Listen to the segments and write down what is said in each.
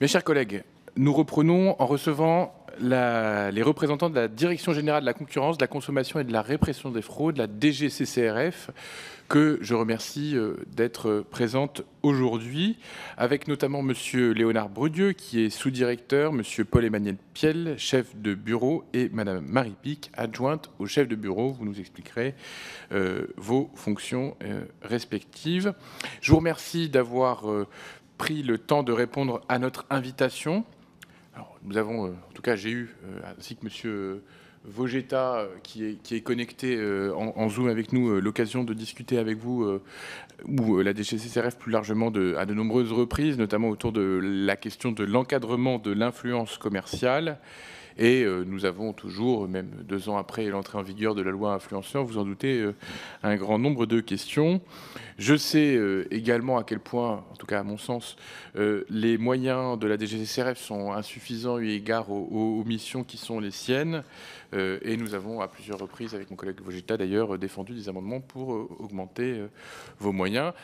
Mes chers collègues, nous reprenons en recevant les représentants de la Direction générale de la concurrence, de la consommation et de la répression des fraudes, la DGCCRF, que je remercie d'être présente aujourd'hui, avec notamment Monsieur Léonard Brudieu, qui est sous-directeur, Monsieur Paul-Emmanuel Piel, chef de bureau, et Madame Marie Pic, adjointe au chef de bureau. Vous nous expliquerez vos fonctions respectives. Je vous remercie d'avoir pris le temps de répondre à notre invitation. Alors, nous avons, en tout cas j'ai eu, ainsi que Monsieur Vogetta, qui est connecté en Zoom avec nous, l'occasion de discuter avec vous, ou la DGCCRF plus largement, à de nombreuses reprises, notamment autour de la question de l'encadrement de l'influence commerciale. Et nous avons toujours, même 2 ans après l'entrée en vigueur de la loi influenceur, vous en doutez, un grand nombre de questions. Je sais également à quel point, en tout cas à mon sens, les moyens de la DGCCRF sont insuffisants eu égard aux missions qui sont les siennes. Et nous avons à plusieurs reprises, avec mon collègue Vogetta d'ailleurs, défendu des amendements pour augmenter vos moyens.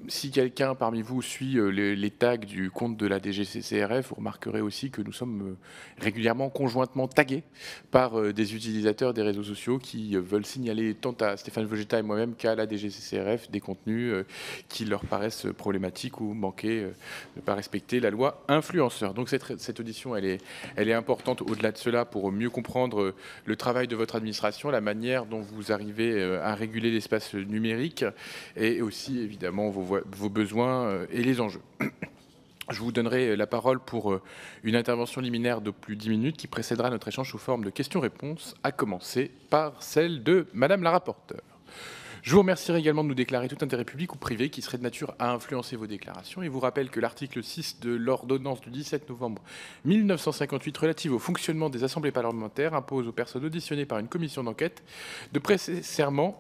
Si quelqu'un parmi vous suit les tags du compte de la DGCCRF, vous remarquerez aussi que nous sommes régulièrement conjointement tagués par des utilisateurs des réseaux sociaux qui veulent signaler tant à Stéphane Vogetta et moi-même qu'à la DGCCRF des contenus qui leur paraissent problématiques ou manquer, ne pas respecter la loi influenceur. Donc cette audition, elle est importante au-delà de cela pour mieux comprendre le travail de votre administration, la manière dont vous arrivez à réguler l'espace numérique et aussi évidemment vos besoins et les enjeux. Je vous donnerai la parole pour une intervention liminaire de plus de 10 minutes qui précédera notre échange sous forme de questions-réponses, à commencer par celle de Madame la rapporteure. Je vous remercierai également de nous déclarer tout intérêt public ou privé qui serait de nature à influencer vos déclarations et vous rappelle que l'article 6 de l'ordonnance du 17 novembre 1958 relative au fonctionnement des assemblées parlementaires impose aux personnes auditionnées par une commission d'enquête de prêter serment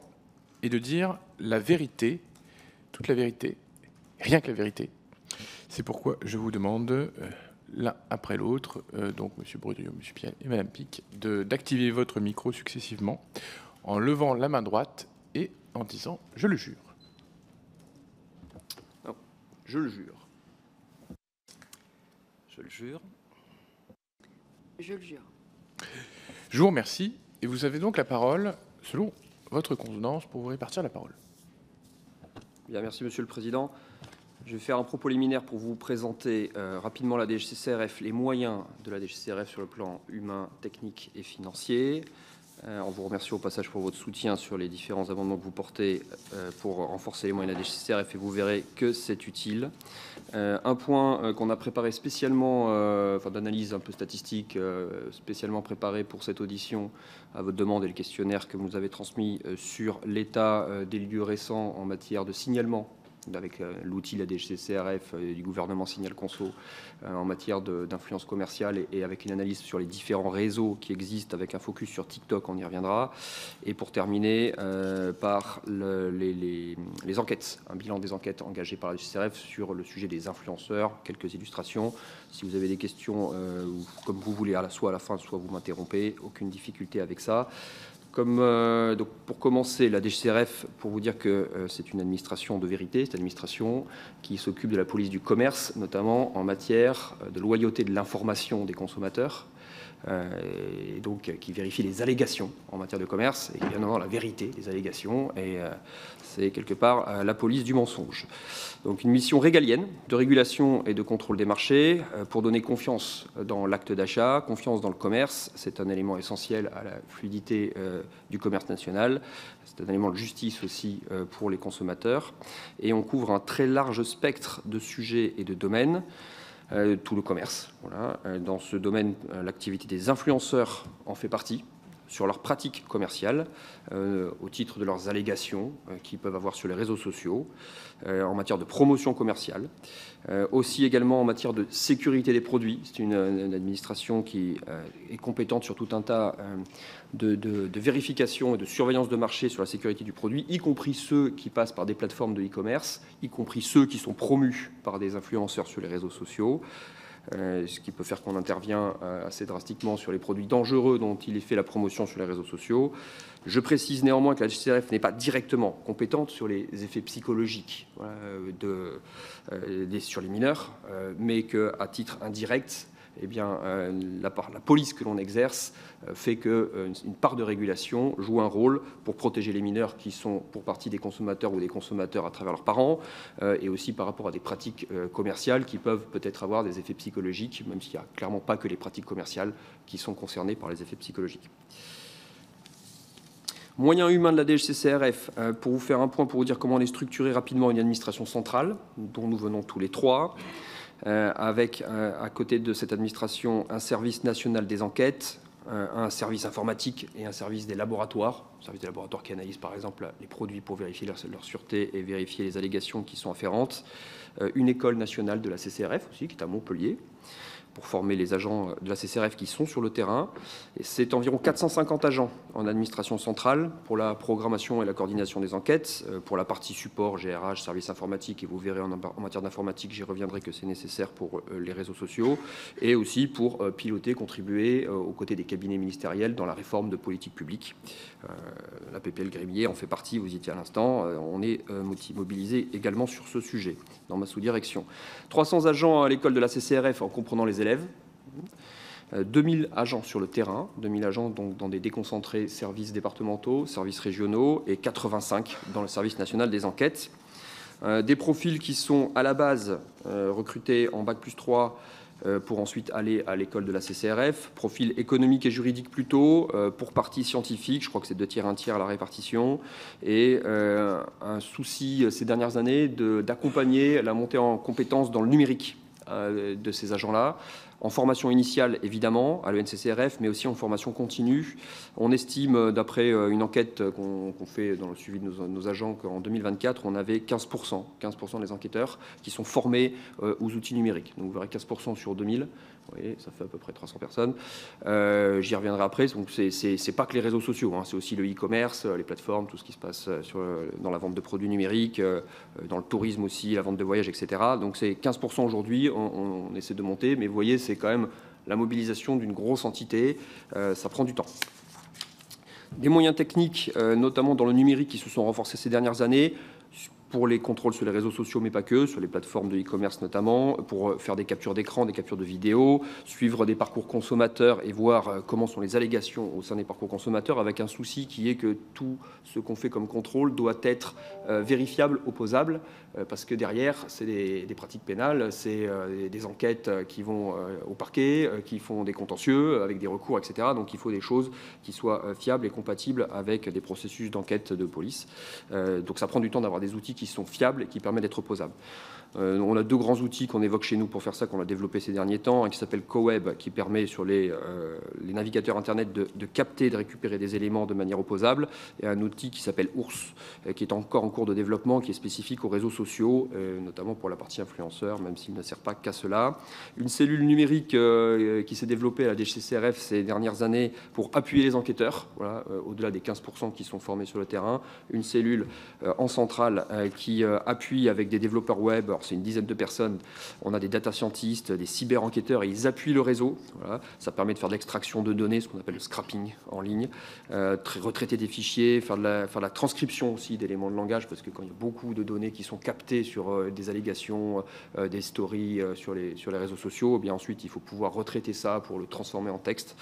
et de dire la vérité, toute la vérité, rien que la vérité. C'est pourquoi je vous demande, l'un après l'autre, donc M. Brudieu, M. Piel et Mme Pic, d'activer votre micro successivement en levant la main droite et en disant « Je le jure ». Non, je le jure. Je le jure. Je le jure. Je vous remercie et vous avez donc la parole, selon votre convenance, pour vous répartir la parole. Bien, merci Monsieur le Président. Je vais faire un propos liminaire pour vous présenter rapidement la DGCCRF, les moyens de la DGCCRF sur le plan humain, technique et financier. On vous remercie au passage pour votre soutien sur les différents amendements que vous portez pour renforcer les moyens de la DGCCRF et vous verrez que c'est utile. Un point qu'on a préparé spécialement, d'analyse un peu statistique, spécialement préparé pour cette audition à votre demande et le questionnaire que vous nous avez transmis sur l'état des lieux récents en matière de signalement avec l'outil la DGCCRF du gouvernement Signal Conso en matière d'influence commerciale et avec une analyse sur les différents réseaux qui existent avec un focus sur TikTok, on y reviendra. Et pour terminer par les enquêtes, un bilan des enquêtes engagées par la DGCCRF sur le sujet des influenceurs, quelques illustrations. Si vous avez des questions, comme vous voulez, soit à la fin, soit vous m'interrompez, aucune difficulté avec ça. Donc pour commencer, la DGCCRF, pour vous dire que c'est une administration de vérité, c'est une administration qui s'occupe de la police du commerce, notamment en matière de loyauté de l'information des consommateurs, et donc qui vérifie les allégations en matière de commerce, et bien évidemment la vérité des allégations, et c'est quelque part la police du mensonge. Donc une mission régalienne de régulation et de contrôle des marchés pour donner confiance dans l'acte d'achat, confiance dans le commerce. C'est un élément essentiel à la fluidité du commerce national. C'est un élément de justice aussi pour les consommateurs. Et on couvre un très large spectre de sujets et de domaines. Tout le commerce. Voilà. Dans ce domaine, l'activité des influenceurs en fait partie, sur leurs pratiques commerciales, au titre de leurs allégations qu'ils peuvent avoir sur les réseaux sociaux, en matière de promotion commerciale, aussi également en matière de sécurité des produits. C'est une administration qui est compétente sur tout un tas de vérification et de surveillance de marché sur la sécurité du produit, y compris ceux qui passent par des plateformes de e-commerce, y compris ceux qui sont promus par des influenceurs sur les réseaux sociaux. ce qui peut faire qu'on intervient assez drastiquement sur les produits dangereux dont il est fait la promotion sur les réseaux sociaux. Je précise néanmoins que la DGCCRF n'est pas directement compétente sur les effets psychologiques sur les mineurs, mais qu'à titre indirect, eh bien, la police que l'on exerce fait qu'une part de régulation joue un rôle pour protéger les mineurs qui sont pour partie des consommateurs ou des consommateurs à travers leurs parents, et aussi par rapport à des pratiques commerciales qui peuvent peut-être avoir des effets psychologiques, même s'il n'y a clairement pas que les pratiques commerciales qui sont concernées par les effets psychologiques. Moyens humains de la DGCCRF, pour vous faire un point, pour vous dire comment on est structuré rapidement une administration centrale, dont nous venons tous les trois, avec à côté de cette administration un service national des enquêtes, un service informatique et un service des laboratoires. Un service des laboratoires qui analyse par exemple les produits pour vérifier leur sûreté et vérifier les allégations qui sont afférentes. Une école nationale de la CCRF aussi, qui est à Montpellier, pour former les agents de la CCRF qui sont sur le terrain. Et c'est environ 450 agents en administration centrale pour la programmation et la coordination des enquêtes, pour la partie support, GRH, service informatique, et vous verrez en matière d'informatique, j'y reviendrai, que c'est nécessaire pour les réseaux sociaux, et aussi pour piloter, contribuer aux côtés des cabinets ministériels dans la réforme de politique publique. La PPL Grémier en fait partie, vous y étiez à l'instant. On est mobilisé également sur ce sujet dans ma sous-direction. 300 agents à l'école de la CCRF en comprenant les élèves, 2000 agents sur le terrain, 2000 agents donc dans des déconcentrés services départementaux, services régionaux, et 85 dans le service national des enquêtes. Des profils qui sont à la base recrutés en Bac+3 pour ensuite aller à l'école de la CCRF, profil économique et juridique plutôt, pour partie scientifique, je crois que c'est 2 tiers, 1 tiers à la répartition, et un souci ces dernières années d'accompagner la montée en compétences dans le numérique de ces agents-là, en formation initiale évidemment à l'ENCCRF, mais aussi en formation continue. On estime, d'après une enquête qu'on fait dans le suivi de nos agents, qu'en 2024, on avait 15% des enquêteurs qui sont formés aux outils numériques. Donc vous verrez 15% sur 2000, vous voyez, ça fait à peu près 300 personnes. J'y reviendrai après. Donc c'est pas que les réseaux sociaux, hein, c'est aussi le e-commerce, les plateformes, tout ce qui se passe dans la vente de produits numériques, dans le tourisme aussi, la vente de voyages, etc. Donc c'est 15% aujourd'hui, on essaie de monter, mais vous voyez, c'est quand même la mobilisation d'une grosse entité, ça prend du temps. Des moyens techniques, notamment dans le numérique, qui se sont renforcés ces dernières années, pour les contrôles sur les réseaux sociaux, mais pas que, sur les plateformes de e-commerce notamment, pour faire des captures d'écran, des captures de vidéos, suivre des parcours consommateurs et voir comment sont les allégations au sein des parcours consommateurs, avec un souci qui est que tout ce qu'on fait comme contrôle doit être vérifiable, opposable, parce que derrière, c'est des pratiques pénales, c'est des enquêtes qui vont au parquet, qui font des contentieux avec des recours, etc. Donc il faut des choses qui soient fiables et compatibles avec des processus d'enquête de police. Donc ça prend du temps d'avoir des outils qui sont fiables et qui permettent d'être opposables. On a 2 grands outils qu'on évoque chez nous pour faire ça, qu'on a développé ces derniers temps, un qui s'appelle CoWeb, qui permet sur les navigateurs Internet de capter, de récupérer des éléments de manière opposable, et un outil qui s'appelle Ours, qui est encore en cours de développement, qui est spécifique aux réseaux sociaux, notamment pour la partie influenceur, même s'il ne sert pas qu'à cela. Une cellule numérique qui s'est développée à la DGCCRF ces dernières années pour appuyer les enquêteurs, voilà, au-delà des 15% qui sont formés sur le terrain. Une cellule en centrale qui appuie avec des développeurs web. Alors, c'est une dizaine de personnes. On a des data scientists, des cyber-enquêteurs, et ils appuient le réseau. Voilà. Ça permet de faire de l'extraction de données, ce qu'on appelle le scrapping en ligne, retraiter des fichiers, faire de la transcription aussi d'éléments de langage, parce que quand il y a beaucoup de données qui sont captées sur des allégations, des stories sur les réseaux sociaux, eh bien ensuite il faut pouvoir retraiter ça pour le transformer en texte.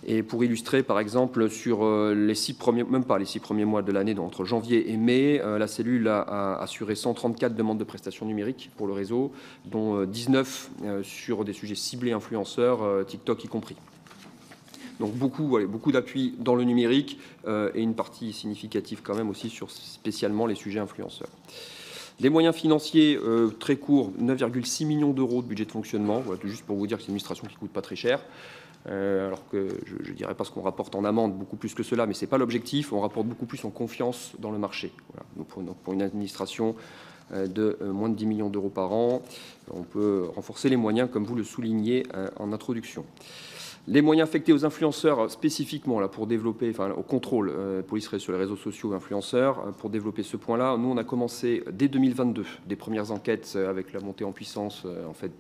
Et pour illustrer, par exemple, sur les 6 premiers, même pas les 6 premiers mois de l'année, entre janvier et mai, la cellule a assuré 134 demandes de prestations numériques pour le réseau, dont 19 sur des sujets ciblés influenceurs, TikTok y compris. Donc beaucoup d'appui dans le numérique et une partie significative quand même aussi sur spécialement les sujets influenceurs. Les moyens financiers très courts, 9,6 millions d'euros de budget de fonctionnement, voilà, juste pour vous dire que c'est une administration qui ne coûte pas très cher. Alors que je ne dirais pas ce qu'on rapporte en amende, beaucoup plus que cela, mais ce n'est pas l'objectif. On rapporte beaucoup plus en confiance dans le marché. Voilà. Donc pour une administration de moins de 10 millions d'euros par an, on peut renforcer les moyens, comme vous le soulignez en introduction. Les moyens affectés aux influenceurs spécifiquement là, pour développer, enfin au contrôle police sur les réseaux sociaux influenceurs, pour développer ce point-là, nous on a commencé dès 2022 des premières enquêtes avec la montée en puissance en fait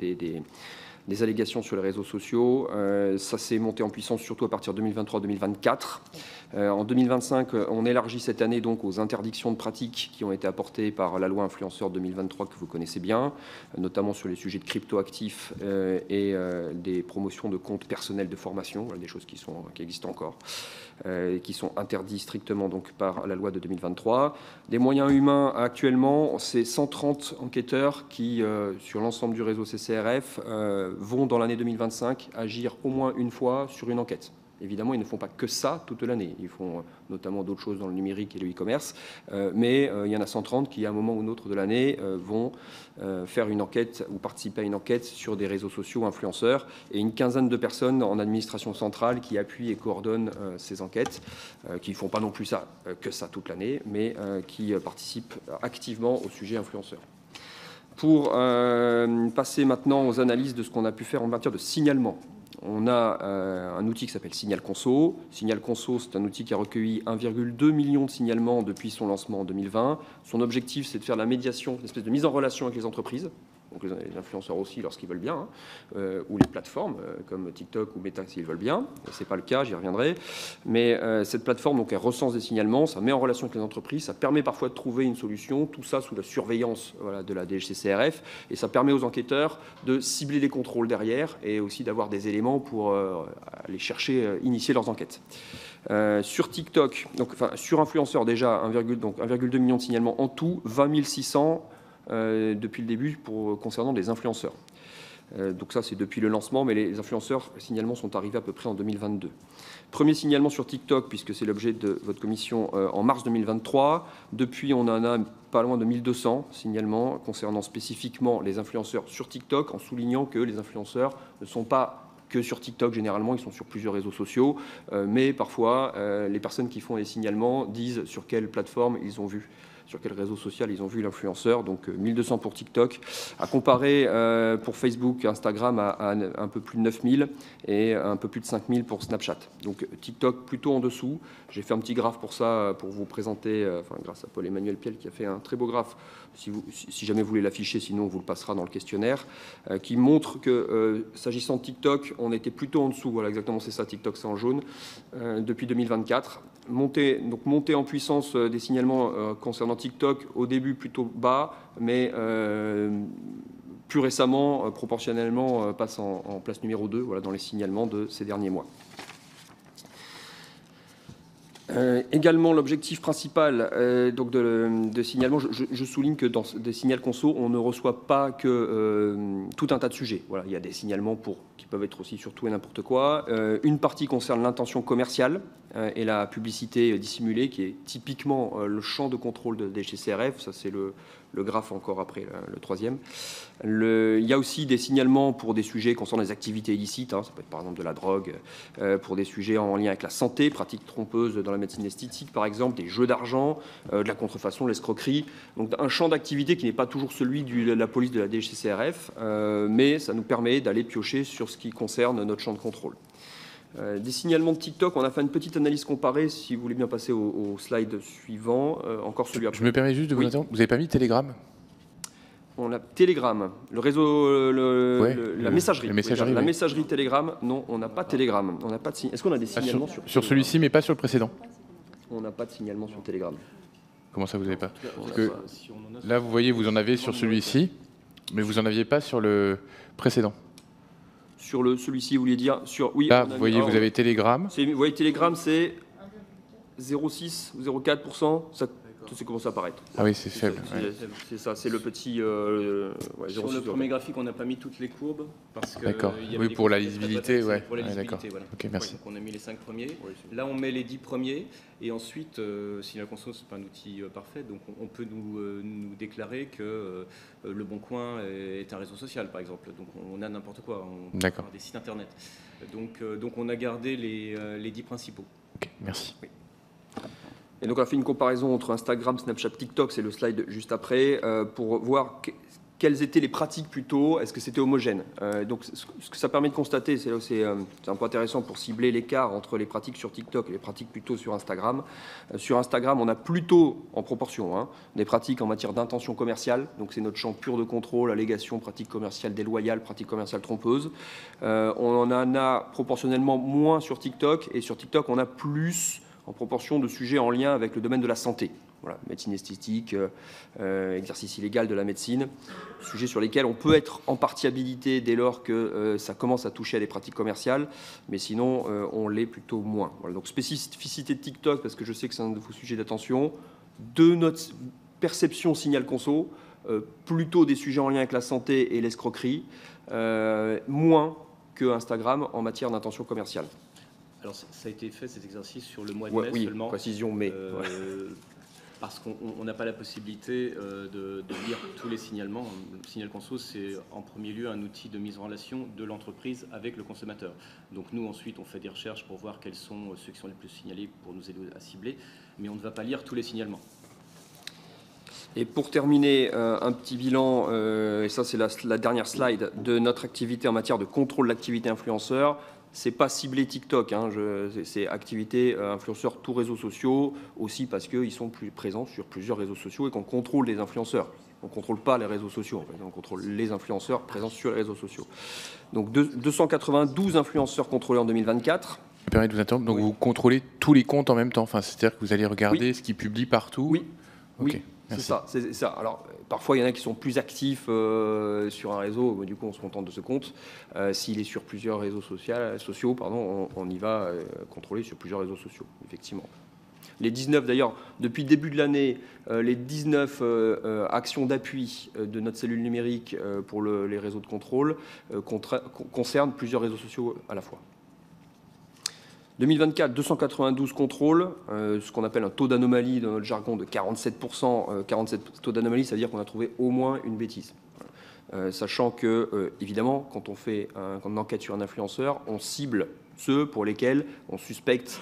des allégations sur les réseaux sociaux. Ça s'est monté en puissance surtout à partir de 2023-2024. En 2025, on élargit cette année donc aux interdictions de pratiques qui ont été apportées par la loi influenceur 2023 que vous connaissez bien, notamment sur les sujets de cryptoactifs et des promotions de comptes personnels de formation, des choses qui existent encore, qui sont interdits strictement donc par la loi de 2023. Des moyens humains actuellement, c'est 130 enquêteurs qui, sur l'ensemble du réseau CCRF, vont dans l'année 2025 agir au moins une fois sur une enquête. Évidemment, ils ne font pas que ça toute l'année. Ils font notamment d'autres choses dans le numérique et le e-commerce. Mais il y en a 130 qui, à un moment ou un autre de l'année, vont faire une enquête ou participer à une enquête sur des réseaux sociaux influenceurs. Et une quinzaine de personnes en administration centrale qui appuient et coordonnent ces enquêtes, qui ne font pas non plus ça, que ça toute l'année, mais qui participent activement au sujet influenceur. Pour passer maintenant aux analyses de ce qu'on a pu faire en matière de signalement. On a un outil qui s'appelle Signal Conso. Signal Conso, c'est un outil qui a recueilli 1,2 million de signalements depuis son lancement en 2020. Son objectif, c'est de faire de la médiation, une espèce de mise en relation avec les entreprises, donc les influenceurs aussi lorsqu'ils veulent bien, ou les plateformes comme TikTok ou Meta s'ils veulent bien. Ce n'est pas le cas, j'y reviendrai. Mais cette plateforme, donc, elle recense des signalements, ça met en relation avec les entreprises, ça permet parfois de trouver une solution, tout ça sous la surveillance de la DGCCRF, et ça permet aux enquêteurs de cibler les contrôles derrière et aussi d'avoir des éléments pour aller chercher, initier leurs enquêtes. Sur TikTok, sur influenceurs déjà, 1,2 million de signalements en tout, 20 600 depuis le début concernant des influenceurs. Donc ça, c'est depuis le lancement, mais les influenceurs, les signalements sont arrivés à peu près en 2022. Premier signalement sur TikTok, puisque c'est l'objet de votre commission, en mars 2023. Depuis, on en a pas loin de 1200 signalements concernant spécifiquement les influenceurs sur TikTok, en soulignant que les influenceurs ne sont pas que sur TikTok, généralement, ils sont sur plusieurs réseaux sociaux, mais parfois, les personnes qui font les signalements disent sur quelle plateforme ils ont vu, sur quel réseau social ils ont vu l'influenceur. Donc 1200 pour TikTok, à comparer pour Facebook, Instagram à un peu plus de 9000 et un peu plus de 5000 pour Snapchat. Donc TikTok plutôt en dessous. J'ai fait un petit graphe pour ça, pour vous présenter, grâce à Paul-Emmanuel Piel qui a fait un très beau graphe, si jamais vous voulez l'afficher, sinon on vous le passera dans le questionnaire, qui montre que s'agissant de TikTok, on était plutôt en dessous, voilà exactement c'est ça, TikTok c'est en jaune, depuis 2024. Montée en puissance des signalements concernant TikTok, au début plutôt bas, mais plus récemment, proportionnellement, passe en place numéro 2 dans les signalements de ces derniers mois. Également, l'objectif principal donc de signalement, je souligne que dans des signals conso, on ne reçoit pas que tout un tas de sujets. Voilà, il y a des signalements qui peuvent être aussi sur tout et n'importe quoi. Une partie concerne l'intention commerciale et la publicité dissimulée, qui est typiquement le champ de contrôle de DGCCRF. Ça, c'est le graphe encore après, le troisième. Il y a aussi des signalements pour des sujets concernant les activités illicites, ça peut être par exemple de la drogue, pour des sujets en lien avec la santé, pratiques trompeuses dans la médecine esthétique par exemple, des jeux d'argent, de la contrefaçon, l'escroquerie. Donc un champ d'activité qui n'est pas toujours celui de la police de la DGCCRF, mais ça nous permet d'aller piocher sur ce qui concerne notre champ de contrôle. Des signalements de TikTok, on a fait une petite analyse comparée, si vous voulez bien passer au slide suivant, encore celui après. Je me permets juste de vous interrompre, vous n'avez pas mis Telegram ? On a Telegram, le réseau, la messagerie. La messagerie Telegram, non, on n'a pas Telegram. On n'a pas de Est-ce qu'on a des signalements sur celui-ci, mais pas sur le précédent? On n'a pas de signalement sur Telegram. Comment ça, vous n'avez pas? Parce que là, vous voyez, vous en avez sur celui-ci, mais vous n'en aviez pas sur le précédent. Sur celui-ci, vous vouliez dire sur... Oui, là, vous voyez, vous avez Telegram. Vous voyez, Telegram, c'est 0,6 ou 0,4%. Ça commence à apparaître. Ah oui, c'est faible. C'est ça, c'est le petit... sur le premier graphique, on n'a pas mis toutes les courbes. D'accord. Oui, pour la lisibilité, ouais. Pour la lisibilité, voilà. Ok, merci. Donc on a mis les 5 premiers. Là, on met les 10 premiers. Et ensuite, Signal Conso, ce n'est pas un outil parfait. Donc on peut nous déclarer que Le Bon Coin est un réseau social, par exemple. Donc on a n'importe quoi. On peut avoir des sites internet. Donc on a gardé les 10 principaux. Ok, merci. Oui. Et donc on a fait une comparaison entre Instagram, Snapchat, TikTok, c'est le slide juste après, pour voir quelles étaient les pratiques plutôt, est-ce que c'était homogène. Donc ce que ça permet de constater, c'est un peu intéressant pour cibler l'écart entre les pratiques sur TikTok et les pratiques plutôt sur Instagram. Sur Instagram, on a plutôt, en proportion, des pratiques en matière d'intention commerciale, donc c'est notre champ pur de contrôle, allégations, pratiques commerciales déloyales, pratiques commerciales trompeuses. On en a proportionnellement moins sur TikTok, et sur TikTok, on a plus en proportion de sujets en lien avec le domaine de la santé. Voilà, médecine esthétique, exercice illégal de la médecine, sujets sur lesquels on peut être en partie habilité dès lors que ça commence à toucher à des pratiques commerciales, mais sinon on l'est plutôt moins. Voilà, donc spécificité de TikTok, parce que je sais que c'est un de vos sujets d'attention, de notre perception signal conso, plutôt des sujets en lien avec la santé et l'escroquerie, moins que Instagram en matière d'intention commerciale. Alors ça a été fait cet exercice sur le mois de mai seulement. Précision mai. Parce qu'on n'a pas la possibilité de lire tous les signalements. Le signal conso, c'est en premier lieu un outil de mise en relation de l'entreprise avec le consommateur. Donc nous, ensuite, on fait des recherches pour voir quels sont ceux qui sont les plus signalés pour nous aider à cibler, mais on ne va pas lire tous les signalements. Et pour terminer, un petit bilan, et ça c'est la dernière slide, de notre activité en matière de contrôle de l'activité influenceur. C'est pas ciblé TikTok, c'est activité influenceurs tous réseaux sociaux, aussi parce qu'ils sont plus présents sur plusieurs réseaux sociaux et qu'on contrôle les influenceurs. On ne contrôle pas les réseaux sociaux, en fait. On contrôle les influenceurs présents sur les réseaux sociaux. Donc 292 influenceurs contrôlés en 2024. Je me permets de vous interrompre. Donc vous contrôlez tous les comptes en même temps, enfin, c'est-à-dire que vous allez regarder ce qu'ils publient partout. Oui, okay. Oui. C'est ça. Alors, parfois, il y en a qui sont plus actifs sur un réseau. Du coup, on se contente de ce compte. S'il est sur plusieurs réseaux sociaux, on y va contrôler sur plusieurs réseaux sociaux, effectivement. Les 19, d'ailleurs, depuis le début de l'année, les 19 actions d'appui de notre cellule numérique pour les réseaux de contrôle concernent plusieurs réseaux sociaux à la fois. 2024, 292 contrôles, ce qu'on appelle un taux d'anomalie dans notre jargon de 47%. 47 taux d'anomalie, ça veut dire qu'on a trouvé au moins une bêtise. Sachant que, évidemment, quand on enquête sur un influenceur, on cible ceux pour lesquels on suspecte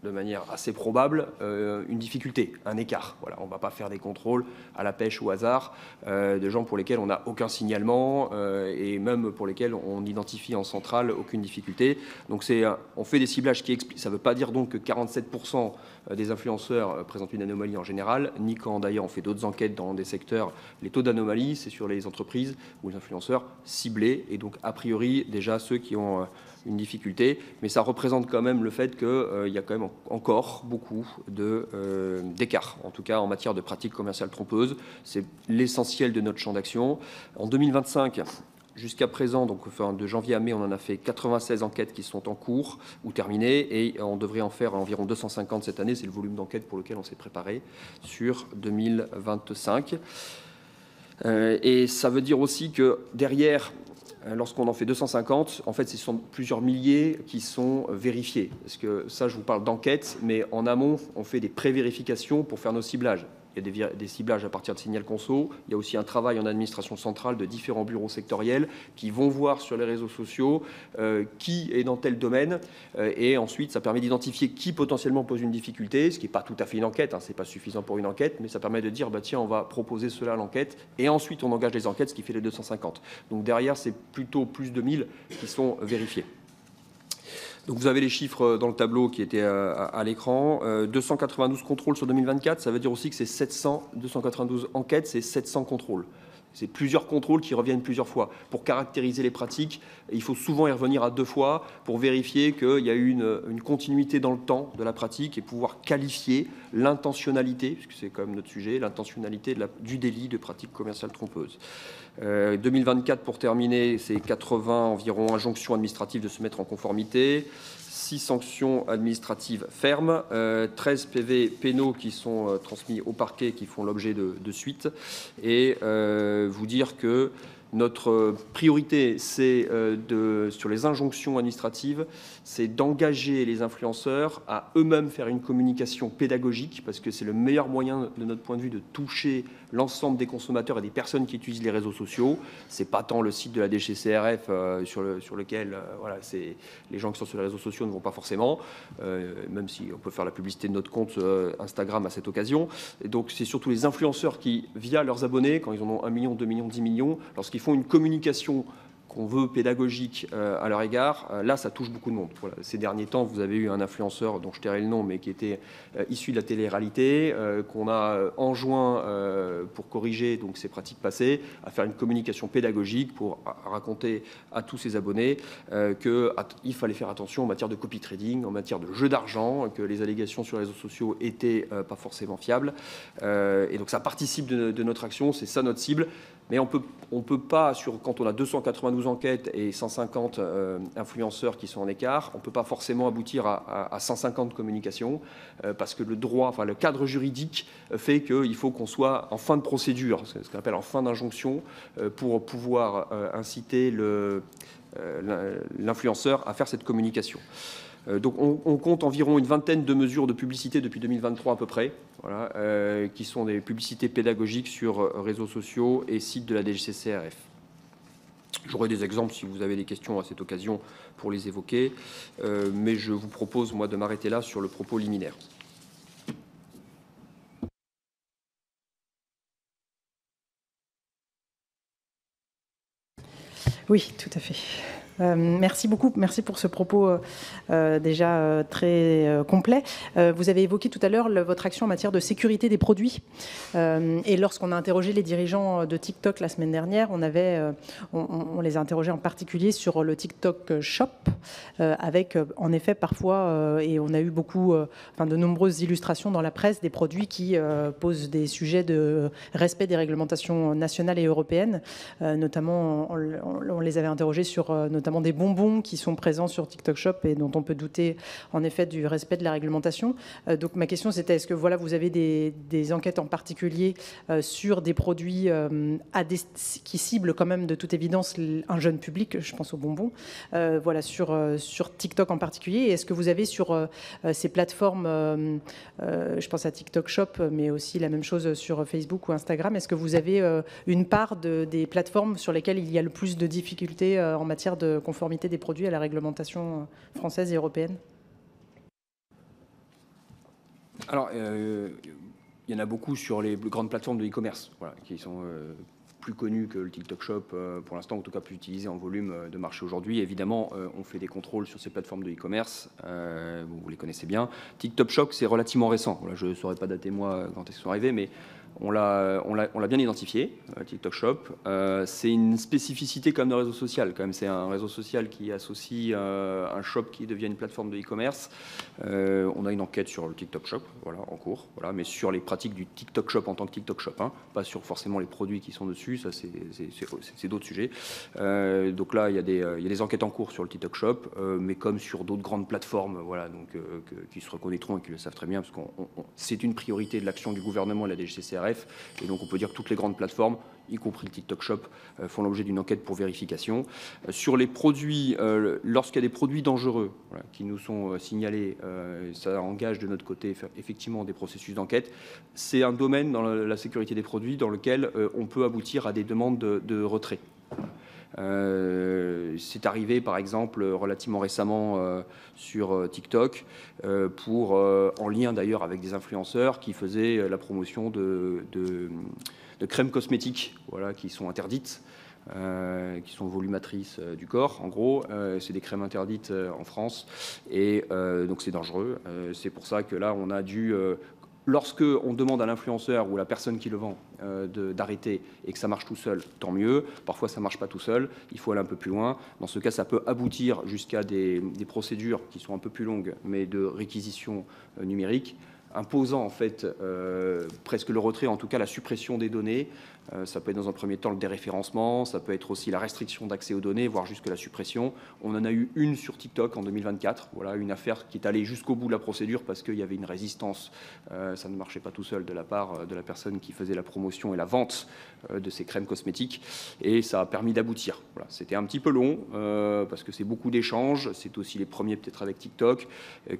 de manière assez probable une difficulté, un écart. Voilà, on ne va pas faire des contrôles à la pêche au hasard de gens pour lesquels on n'a aucun signalement et même pour lesquels on identifie en centrale aucune difficulté. Donc on fait des ciblages qui expliquent. Ça ne veut pas dire donc que 47% des influenceurs présentent une anomalie en général, ni quand d'ailleurs on fait d'autres enquêtes dans des secteurs. Les taux d'anomalie, c'est sur les entreprises ou les influenceurs ciblés et donc a priori déjà ceux qui ont une difficulté, mais ça représente quand même le fait qu'il y a quand même encore beaucoup d'écarts, en tout cas en matière de pratiques commerciales trompeuses. C'est l'essentiel de notre champ d'action. En 2025, jusqu'à présent, donc de janvier à mai, on en a fait 96 enquêtes qui sont en cours ou terminées, et on devrait en faire environ 250 cette année. C'est le volume d'enquêtes pour lequel on s'est préparé sur 2025. Et ça veut dire aussi que derrière, lorsqu'on en fait 250, en fait, ce sont plusieurs milliers qui sont vérifiés. Parce que ça, je vous parle d'enquête, mais en amont, on fait des pré-vérifications pour faire nos ciblages. Il y a des ciblages à partir de signal conso. Il y a aussi un travail en administration centrale de différents bureaux sectoriels qui vont voir sur les réseaux sociaux qui est dans tel domaine. Et ensuite, ça permet d'identifier qui potentiellement pose une difficulté, ce qui n'est pas tout à fait une enquête, ce n'est pas suffisant pour une enquête, mais ça permet de dire, tiens, on va proposer cela à l'enquête. Et ensuite, on engage les enquêtes, ce qui fait les 250. Donc derrière, c'est plutôt plus de 1000 qui sont vérifiés. Donc vous avez les chiffres dans le tableau qui étaient à l'écran. 292 contrôles sur 2024, ça veut dire aussi que c'est 292 enquêtes, c'est 700 contrôles. C'est plusieurs contrôles qui reviennent plusieurs fois. Pour caractériser les pratiques, il faut souvent y revenir à 2 fois pour vérifier qu'il y a eu une continuité dans le temps de la pratique et pouvoir qualifier l'intentionnalité, puisque c'est quand même notre sujet, l'intentionnalité du délit de pratique commerciale trompeuse. 2024, pour terminer, c'est 80 environ injonctions administratives de se mettre en conformité, 6 sanctions administratives fermes, 13 PV pénaux qui sont transmis au parquet qui font l'objet de suites. Et vous dire que notre priorité, c'est sur les injonctions administratives, c'est d'engager les influenceurs à eux-mêmes faire une communication pédagogique, parce que c'est le meilleur moyen, de notre point de vue, de toucher l'ensemble des consommateurs et des personnes qui utilisent les réseaux sociaux. C'est pas tant le site de la DGCCRF sur lequel voilà, les gens qui sont sur les réseaux sociaux ne vont pas forcément, même si on peut faire la publicité de notre compte Instagram à cette occasion. Et donc c'est surtout les influenceurs qui, via leurs abonnés, quand ils en ont 1 million, 2 millions, 10 millions, lorsqu'ils font une communication qu'on veut pédagogique à leur égard, là ça touche beaucoup de monde. Voilà. Ces derniers temps, vous avez eu un influenceur dont je tairai le nom, mais qui était issu de la télé-réalité, qu'on a enjoint pour corriger donc ces pratiques passées, à faire une communication pédagogique pour raconter à tous ses abonnés qu'il fallait faire attention en matière de copy trading, en matière de jeu d'argent, que les allégations sur les réseaux sociaux étaient pas forcément fiables. Et donc ça participe de notre action, c'est ça notre cible. Mais on peut pas, quand on a 292 enquêtes et 150 influenceurs qui sont en écart, on ne peut pas forcément aboutir à 150 communications parce que le cadre juridique fait qu'il faut qu'on soit en fin de procédure, ce qu'on appelle en fin d'injonction, pour pouvoir inciter l'influenceur à faire cette communication. Donc on compte environ une vingtaine de mesures de publicité depuis 2023 à peu près, voilà, qui sont des publicités pédagogiques sur réseaux sociaux et sites de la DGCCRF. J'aurai des exemples si vous avez des questions à cette occasion pour les évoquer, mais je vous propose moi de m'arrêter là sur le propos liminaire. Oui, tout à fait. Merci beaucoup, merci pour ce propos déjà très complet. Vous avez évoqué tout à l'heure votre action en matière de sécurité des produits. Et lorsqu'on a interrogé les dirigeants de TikTok la semaine dernière, on les a interrogés en particulier sur le TikTok Shop, avec en effet parfois, et on a eu de nombreuses illustrations dans la presse, des produits qui posent des sujets de respect des réglementations nationales et européennes. Notamment, on les avait interrogés sur notamment des bonbons qui sont présents sur TikTok Shop et dont on peut douter en effet du respect de la réglementation. Donc ma question c'était, est-ce que voilà, vous avez des enquêtes en particulier sur des produits qui ciblent quand même de toute évidence un jeune public, je pense aux bonbons, voilà, sur TikTok en particulier. Et est-ce que vous avez sur ces plateformes, je pense à TikTok Shop, mais aussi la même chose sur Facebook ou Instagram, est-ce que vous avez une part des plateformes sur lesquelles il y a le plus de difficultés en matière de conformité des produits à la réglementation française et européenne? Alors, il y en a beaucoup sur les grandes plateformes de e-commerce, voilà, qui sont plus connues que le TikTok Shop, pour l'instant, en tout cas plus utilisées en volume de marché aujourd'hui. Évidemment, on fait des contrôles sur ces plateformes de e-commerce, vous les connaissez bien. TikTok Shop, c'est relativement récent. Voilà, je ne saurais pas dater, moi, quand ils sont arrivés, mais on l'a bien identifié, TikTok Shop. C'est une spécificité comme de réseau social. Quand même, c'est un réseau social qui associe un shop qui devient une plateforme de e-commerce. On a une enquête sur le TikTok Shop, voilà, en cours, voilà, mais sur les pratiques du TikTok Shop en tant que TikTok Shop, hein, pas sur forcément les produits qui sont dessus. Ça, c'est d'autres sujets. Donc là, il y a des enquêtes en cours sur le TikTok Shop, mais comme sur d'autres grandes plateformes, voilà, donc qui se reconnaîtront et qui le savent très bien, parce que c'est une priorité de l'action du gouvernement et de la DGCCRF. Et donc on peut dire que toutes les grandes plateformes, y compris le TikTok Shop, font l'objet d'une enquête pour vérification. Sur les produits, lorsqu'il y a des produits dangereux, voilà, qui nous sont signalés, ça engage de notre côté effectivement des processus d'enquête. C'est un domaine dans la sécurité des produits dans lequel on peut aboutir à des demandes de retrait. C'est arrivé par exemple relativement récemment sur TikTok en lien d'ailleurs avec des influenceurs qui faisaient la promotion de crèmes cosmétiques, voilà, qui sont interdites, qui sont volumatrices du corps. En gros, c'est des crèmes interdites en France et donc c'est dangereux. C'est pour ça que là on a dû lorsque on demande à l'influenceur ou la personne qui le vend d'arrêter et que ça marche tout seul, tant mieux. Parfois, ça ne marche pas tout seul. Il faut aller un peu plus loin. Dans ce cas, ça peut aboutir jusqu'à des procédures qui sont un peu plus longues, mais de réquisition numérique, imposant en fait presque le retrait, en tout cas la suppression des données. Ça peut être dans un premier temps le déréférencement, ça peut être aussi la restriction d'accès aux données, voire jusque la suppression. On en a eu une sur TikTok en 2024, voilà, une affaire qui est allée jusqu'au bout de la procédure parce qu'il y avait une résistance, ça ne marchait pas tout seul de la part de la personne qui faisait la promotion et la vente de ces crèmes cosmétiques, et ça a permis d'aboutir. Voilà. C'était un petit peu long parce que c'est beaucoup d'échanges, c'est aussi les premiers peut-être avec TikTok,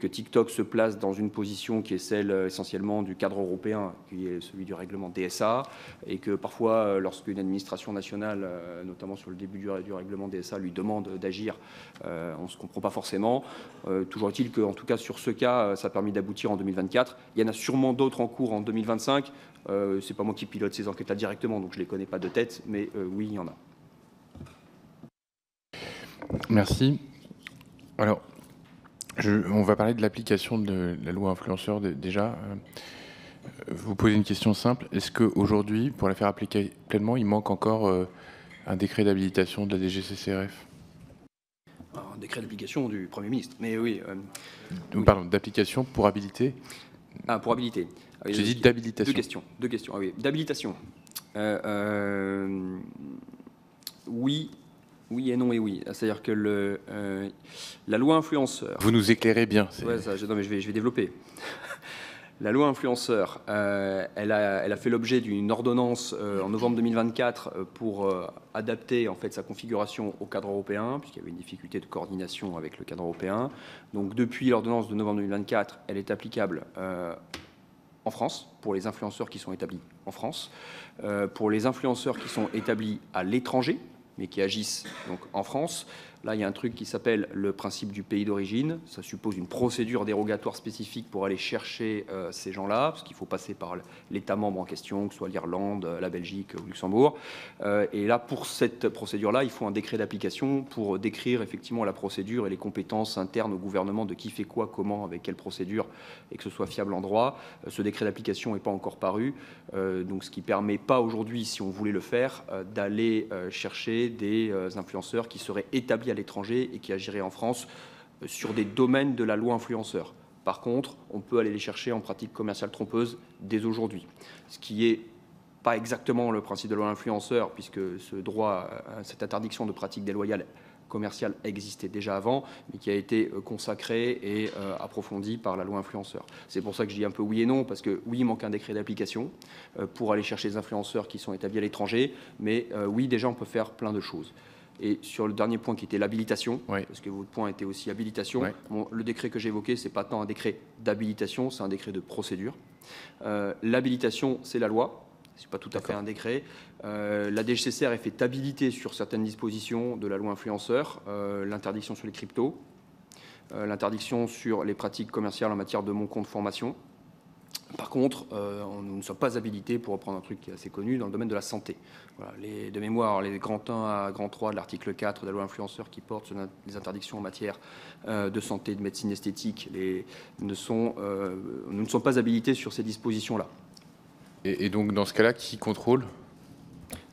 que TikTok se place dans une position qui est celle celle essentiellement du cadre européen, qui est celui du règlement DSA, et que parfois, lorsqu'une administration nationale, notamment sur le début du règlement DSA, lui demande d'agir, on ne se comprend pas forcément. Toujours est-il qu'en tout cas, sur ce cas, ça a permis d'aboutir en 2024. Il y en a sûrement d'autres en cours en 2025. C'est pas moi qui pilote ces enquêtes-là directement, donc je ne les connais pas de tête, mais oui, il y en a. Merci. Alors, on va parler de l'application de la loi influenceur déjà. Vous posez une question simple. Est-ce qu'aujourd'hui, pour la faire appliquer pleinement, il manque encore un décret d'habilitation de la DGCCRF? Un décret d'application du Premier ministre, mais oui. Pardon, d'application pour habiliter? Ah, pour habiliter. J'ai dit d'habilitation. Deux questions. Ah oui, d'habilitation. Oui. Oui et non et oui. C'est-à-dire que la loi influenceur... Vous nous éclairez bien. Ouais, non, mais je vais développer. La loi influenceur, elle a fait l'objet d'une ordonnance en novembre 2024 pour adapter en fait sa configuration au cadre européen, puisqu'il y avait une difficulté de coordination avec le cadre européen. Donc depuis l'ordonnance de novembre 2024, elle est applicable en France, pour les influenceurs qui sont établis en France, pour les influenceurs qui sont établis à l'étranger, mais qui agissent donc en France. Là, il y a un truc qui s'appelle le principe du pays d'origine. Ça suppose une procédure dérogatoire spécifique pour aller chercher ces gens-là, parce qu'il faut passer par l'État membre en question, que ce soit l'Irlande, la Belgique ou Luxembourg. Et là, pour cette procédure-là, il faut un décret d'application pour décrire effectivement la procédure et les compétences internes au gouvernement de qui fait quoi, comment, avec quelle procédure, et que ce soit fiable en droit. Ce décret d'application n'est pas encore paru, donc ce qui ne permet pas aujourd'hui, si on voulait le faire, d'aller chercher des influenceurs qui seraient établis à l'étranger et qui agiraient en France sur des domaines de la loi influenceur. Par contre, on peut aller les chercher en pratique commerciale trompeuse dès aujourd'hui, ce qui est pas exactement le principe de la loi influenceur, puisque ce droit, cette interdiction de pratique déloyale commerciale existait déjà avant, mais qui a été consacré et approfondi par la loi influenceur. C'est pour ça que je dis un peu oui et non, parce que oui, il manque un décret d'application pour aller chercher les influenceurs qui sont établis à l'étranger, mais oui, déjà, on peut faire plein de choses. Et sur le dernier point qui était l'habilitation, oui, parce que votre point était aussi habilitation, oui. Bon, le décret que j'ai évoqué, ce n'est pas tant un décret d'habilitation, c'est un décret de procédure. L'habilitation, c'est la loi, ce n'est pas tout à fait un décret. La DGCCRF est habilitée sur certaines dispositions de la loi influenceur, l'interdiction sur les cryptos, l'interdiction sur les pratiques commerciales en matière de mon compte formation. Par contre, nous ne sommes pas habilités, pour reprendre un truc qui est assez connu, dans le domaine de la santé. Voilà, de mémoire, les grand 1 à grand 3 de l'article 4 de la loi influenceur qui porte sur les interdictions en matière de santé, de médecine esthétique, nous ne sommes pas habilités sur ces dispositions-là. Et donc, dans ce cas-là, qui contrôle?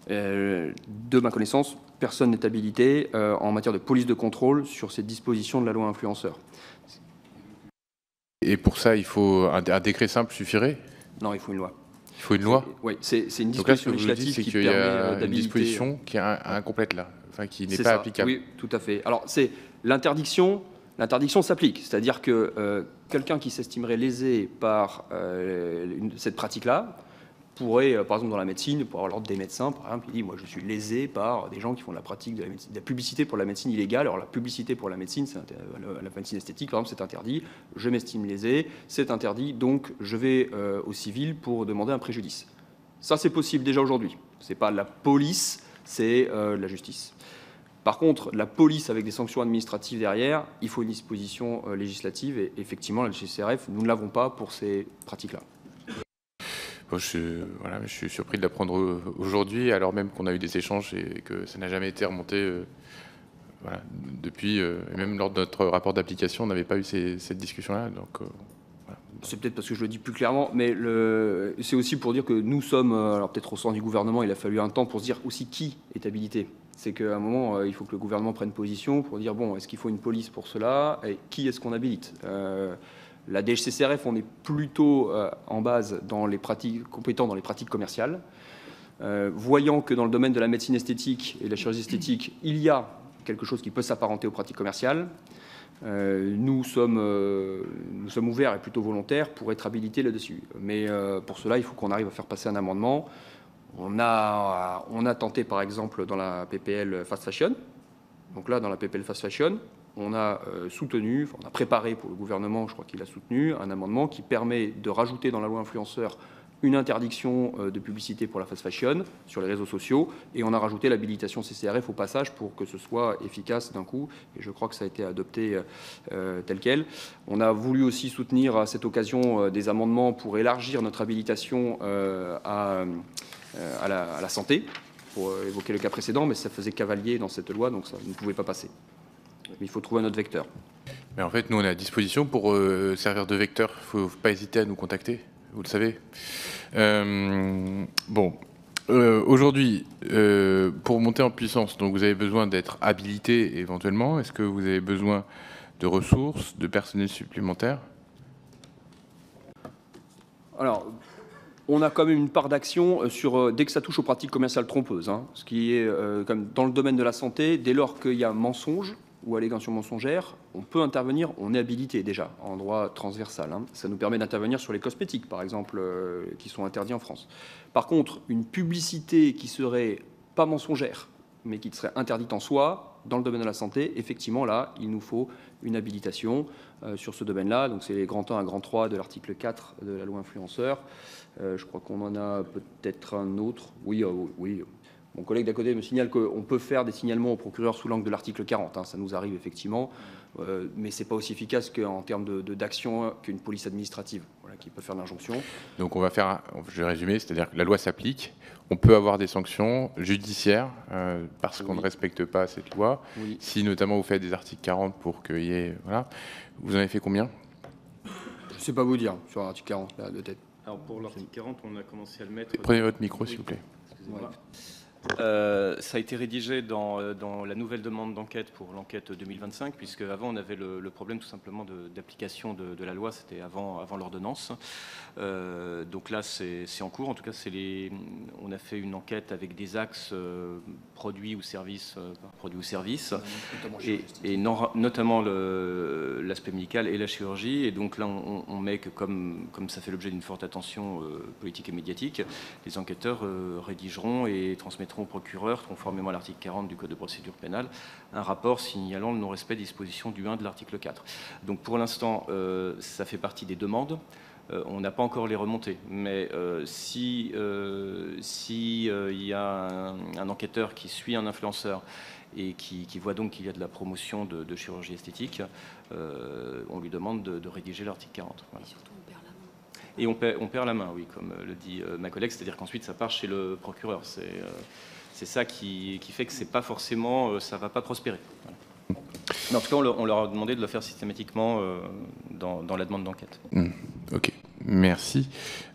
De ma connaissance, personne n'est habilité en matière de police de contrôle sur ces dispositions de la loi influenceur. Et pour ça, il faut un décret simple suffirait? Non, il faut une loi. Il faut une loi? Oui, c'est une Donc là, ce disposition que vous dites, législative c'est qui qu'il y permet a une d'habiliter. disposition qui est incomplète là, enfin qui n'est C'est pas ça, applicable. oui, tout à fait. Alors, c'est l'interdiction. L'interdiction s'applique, c'est-à-dire que quelqu'un qui s'estimerait lésé par cette pratique-là pourrait, par exemple dans la médecine, pour avoir l'ordre des médecins, par exemple, il dit « moi je suis lésé par des gens qui font de la pratique de la médecine, de la publicité pour la médecine illégale ». Alors la publicité pour la médecine, la médecine esthétique, par exemple, c'est interdit. Je m'estime lésé, c'est interdit, donc je vais au civil pour demander un préjudice. Ça, c'est possible déjà aujourd'hui. C'est pas la police, c'est la justice. Par contre, la police avec des sanctions administratives derrière, il faut une disposition législative et effectivement, la DGCCRF, nous ne l'avons pas pour ces pratiques-là. Bon, je suis surpris de l'apprendre aujourd'hui, alors même qu'on a eu des échanges et que ça n'a jamais été remonté depuis. Et même lors de notre rapport d'application, on n'avait pas eu cette discussion-là. Donc, voilà. C'est peut-être parce que je le dis plus clairement, mais c'est aussi pour dire que nous sommes, alors peut-être au sein du gouvernement, il a fallu un temps pour se dire aussi qui est habilité. C'est qu'à un moment, il faut que le gouvernement prenne position pour dire, bon, est-ce qu'il faut une police pour cela et qui est-ce qu'on habilite La DGCCRF, on est plutôt en base dans les pratiques, compétents dans les pratiques commerciales. Voyant que dans le domaine de la médecine esthétique et de la chirurgie esthétique, il y a quelque chose qui peut s'apparenter aux pratiques commerciales, nous sommes ouverts et plutôt volontaires pour être habilités là-dessus. Mais pour cela, il faut qu'on arrive à faire passer un amendement. On a tenté, par exemple, dans la PPL Fast Fashion, Donc là, dans la PPL Fast Fashion, on a soutenu, on a préparé pour le gouvernement, je crois qu'il a soutenu, un amendement qui permet de rajouter dans la loi influenceur une interdiction de publicité pour la fast fashion sur les réseaux sociaux, et on a rajouté l'habilitation CCRF au passage pour que ce soit efficace d'un coup, et je crois que ça a été adopté tel quel. On a voulu aussi soutenir à cette occasion des amendements pour élargir notre habilitation à la santé, pour évoquer le cas précédent, mais ça faisait cavalier dans cette loi, donc ça ne pouvait pas passer. Mais il faut trouver un autre vecteur. Mais en fait, nous, on est à disposition pour servir de vecteur. Il ne faut pas hésiter à nous contacter, vous le savez. Aujourd'hui, pour monter en puissance, donc vous avez besoin d'être habilité éventuellement. Est-ce que vous avez besoin de ressources, de personnel supplémentaire? Alors, on a quand même une part d'action dès que ça touche aux pratiques commerciales trompeuses, hein, ce qui est comme dans le domaine de la santé, dès lors qu'il y a mensonge ou allégation mensongère, on peut intervenir, on est habilité déjà en droit transversal. Hein. Ça nous permet d'intervenir sur les cosmétiques, par exemple, qui sont interdits en France. Par contre, une publicité qui serait pas mensongère, mais qui serait interdite en soi, dans le domaine de la santé, effectivement, là, il nous faut une habilitation sur ce domaine-là. Donc, c'est les grands 1 à grand 3 de l'article 4 de la loi influenceur. Je crois qu'on en a peut-être un autre. Oui, oui. Mon collègue d'à côté me signale qu'on peut faire des signalements au procureur sous l'angle de l'article 40. Hein, ça nous arrive effectivement, mais ce n'est pas aussi efficace qu'en termes d'action qu'une police administrative, voilà, qui peut faire l'injonction. Donc on va faire, je vais résumer, c'est-à-dire que la loi s'applique, on peut avoir des sanctions judiciaires parce qu'on ne respecte pas cette loi. Oui. Si notamment vous faites des articles 40 pour qu'il y ait... Voilà. Vous en avez fait combien? Je ne sais pas vous dire sur l'article 40, là, de tête. Alors pour l'article 40, on a commencé à le mettre... Prenez votre micro, s'il vous plaît. Excusez-moi. Ça a été rédigé dans la nouvelle demande d'enquête pour l'enquête 2025, puisque avant on avait le problème tout simplement d'application de la loi, c'était avant l'ordonnance. Donc là c'est en cours, en tout cas on a fait une enquête avec des axes produits ou services, et notamment l'aspect médical et la chirurgie. Et donc là on met que comme ça fait l'objet d'une forte attention politique et médiatique, les enquêteurs rédigeront et transmettront au procureur, conformément à l'article 40 du Code de procédure pénale, un rapport signalant le non-respect des dispositions du 1 de l'article 4. Donc pour l'instant, ça fait partie des demandes. On n'a pas encore les remontées, mais si il y a un enquêteur qui suit un influenceur et qui voit donc qu'il y a de la promotion de chirurgie esthétique, on lui demande de rédiger l'article 40. Voilà. Et on perd la main, oui, comme le dit ma collègue, c'est-à-dire qu'ensuite ça part chez le procureur. C'est ça qui fait que c'est pas forcément, ça va pas prospérer. Voilà. Mais en tout cas, on leur a demandé de le faire systématiquement dans la demande d'enquête. Ok, merci.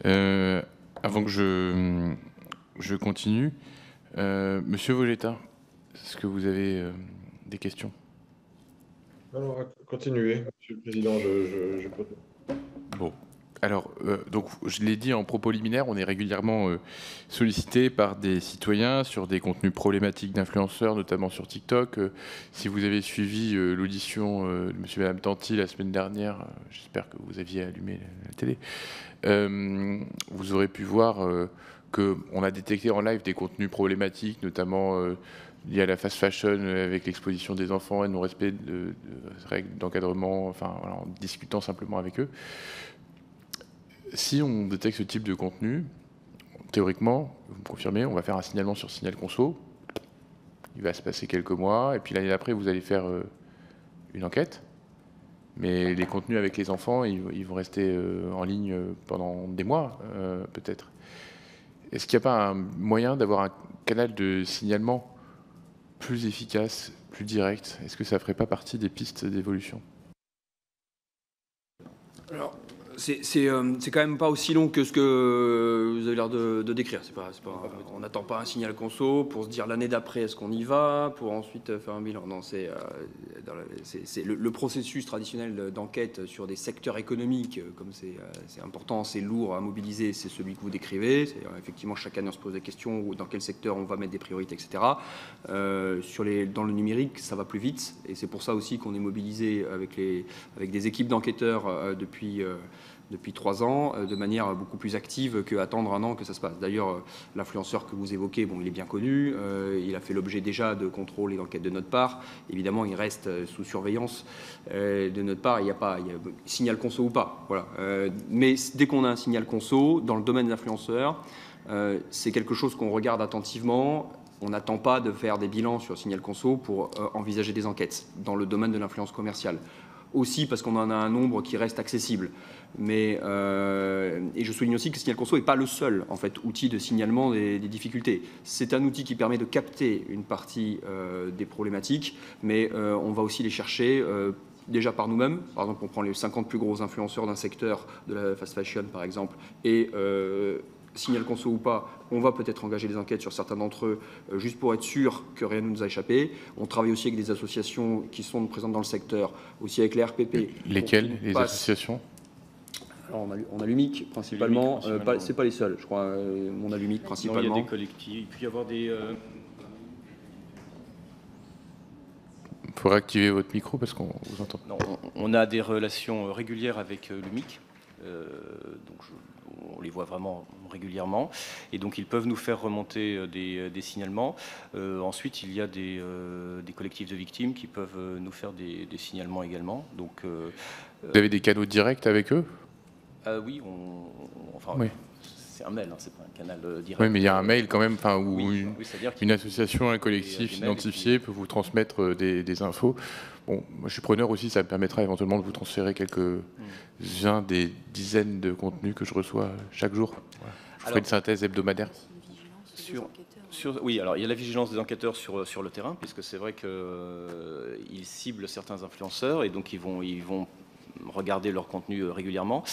Avant que je continue, Monsieur Vogetta, est-ce que vous avez des questions? Non, continuez, Monsieur le Président, je peux... Bon. Alors, donc, je l'ai dit en propos liminaire, on est régulièrement sollicité par des citoyens sur des contenus problématiques d'influenceurs, notamment sur TikTok. Si vous avez suivi l'audition de monsieur et madame Tanti la semaine dernière, j'espère que vous aviez allumé la télé, vous aurez pu voir qu'on a détecté en live des contenus problématiques, notamment liés à la fast fashion avec l'exposition des enfants et non-respect de règles d'encadrement, enfin, voilà, en discutant simplement avec eux. Si on détecte ce type de contenu, théoriquement, vous me confirmez, on va faire un signalement sur Signal Conso. Il va se passer quelques mois, et puis l'année d'après, vous allez faire une enquête. Mais les contenus avec les enfants, ils vont rester en ligne pendant des mois, peut-être. Est-ce qu'il n'y a pas un moyen d'avoir un canal de signalement plus efficace, plus direct? Est-ce que ça ne ferait pas partie des pistes d'évolution? Alors, c'est quand même pas aussi long que ce que vous avez l'air de décrire. On n'attend pas un signal conso pour se dire l'année d'après est-ce qu'on y va, pour ensuite faire un bilan. Non, c'est le processus traditionnel d'enquête sur des secteurs économiques, comme c'est important, c'est lourd à mobiliser, c'est celui que vous décrivez. Effectivement, chaque année on se pose la question dans quel secteur on va mettre des priorités, etc. Dans le numérique, ça va plus vite, et c'est pour ça aussi qu'on est mobilisé avec des équipes d'enquêteurs depuis depuis 3 ans, de manière beaucoup plus active qu'attendre un an que ça se passe. D'ailleurs, l'influenceur que vous évoquez, bon, il est bien connu, il a fait l'objet déjà de contrôles et d'enquêtes de notre part. Évidemment, il reste sous surveillance de notre part. Il y a signal conso ou pas. Voilà. Mais dès qu'on a un signal conso, dans le domaine de l'influenceur, c'est quelque chose qu'on regarde attentivement. On n'attend pas de faire des bilans sur signal conso pour envisager des enquêtes dans le domaine de l'influence commerciale. Aussi parce qu'on en a un nombre qui reste accessible. Mais, et je souligne aussi que Signal Conso n'est pas le seul en fait, outil de signalement des difficultés. C'est un outil qui permet de capter une partie des problématiques, mais on va aussi les chercher déjà par nous-mêmes. Par exemple, on prend les 50 plus gros influenceurs d'un secteur, de la fast fashion par exemple, et Signal Conso ou pas, on va peut-être engager des enquêtes sur certains d'entre eux, juste pour être sûr que rien ne nous a échappé. On travaille aussi avec des associations qui sont présentes dans le secteur, aussi avec les RPP. Lesquelles, les associations? Alors on a l'UMIC principalement, c'est pas les seuls, je crois, on a l'UMIC principalement. Non, il y a des collectifs, il peut y avoir des... Il faudrait activer votre micro parce qu'on vous entend. Non, on a des relations régulières avec l'UMIC, donc on les voit vraiment régulièrement, et donc ils peuvent nous faire remonter des signalements. Ensuite, il y a des collectifs de victimes qui peuvent nous faire des signalements également. Donc, vous avez des canaux directs avec eux? Oui, oui. C'est un mail, hein, c'est pas un canal direct. Oui, mais il y a un mail quand même, où oui, une association, un collectif identifié peut vous transmettre des infos. Bon, moi je suis preneur aussi, ça me permettra éventuellement de vous transférer quelques-uns des dizaines de contenus que je reçois chaque jour. Voilà. Je ferai une synthèse hebdomadaire. Oui, alors il y a la vigilance des enquêteurs sur le terrain, puisque c'est vrai qu'ils ciblent certains influenceurs et donc ils vont regarder leur contenu régulièrement.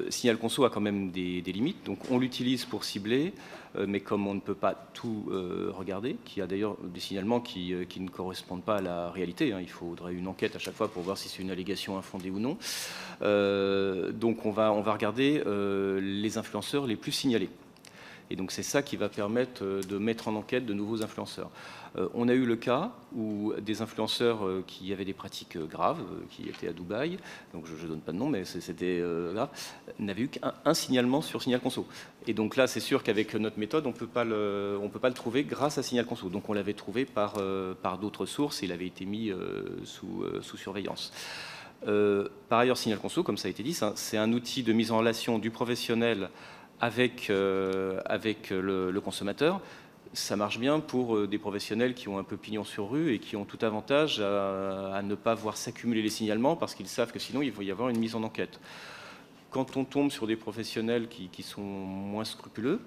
Signal Conso a quand même des limites, donc on l'utilise pour cibler, mais comme on ne peut pas tout regarder, qu'il y a d'ailleurs des signalements qui ne correspondent pas à la réalité, hein, il faudrait une enquête à chaque fois pour voir si c'est une allégation infondée ou non. Donc on va regarder les influenceurs les plus signalés. Et donc c'est ça qui va permettre de mettre en enquête de nouveaux influenceurs. On a eu le cas où des influenceurs qui avaient des pratiques graves, qui étaient à Dubaï, donc je ne donne pas de nom, mais c'était grave, n'avaient eu qu'un signalement sur Signal Conso. Et donc là, c'est sûr qu'avec notre méthode, on ne peut pas le trouver grâce à Signal Conso. Donc on l'avait trouvé par d'autres sources et il avait été mis sous surveillance. Par ailleurs, Signal Conso, comme ça a été dit, c'est un outil de mise en relation du professionnel avec le consommateur. Ça marche bien pour des professionnels qui ont un peu pignon sur rue et qui ont tout avantage à ne pas voir s'accumuler les signalements parce qu'ils savent que sinon il va y avoir une mise en enquête. Quand on tombe sur des professionnels qui sont moins scrupuleux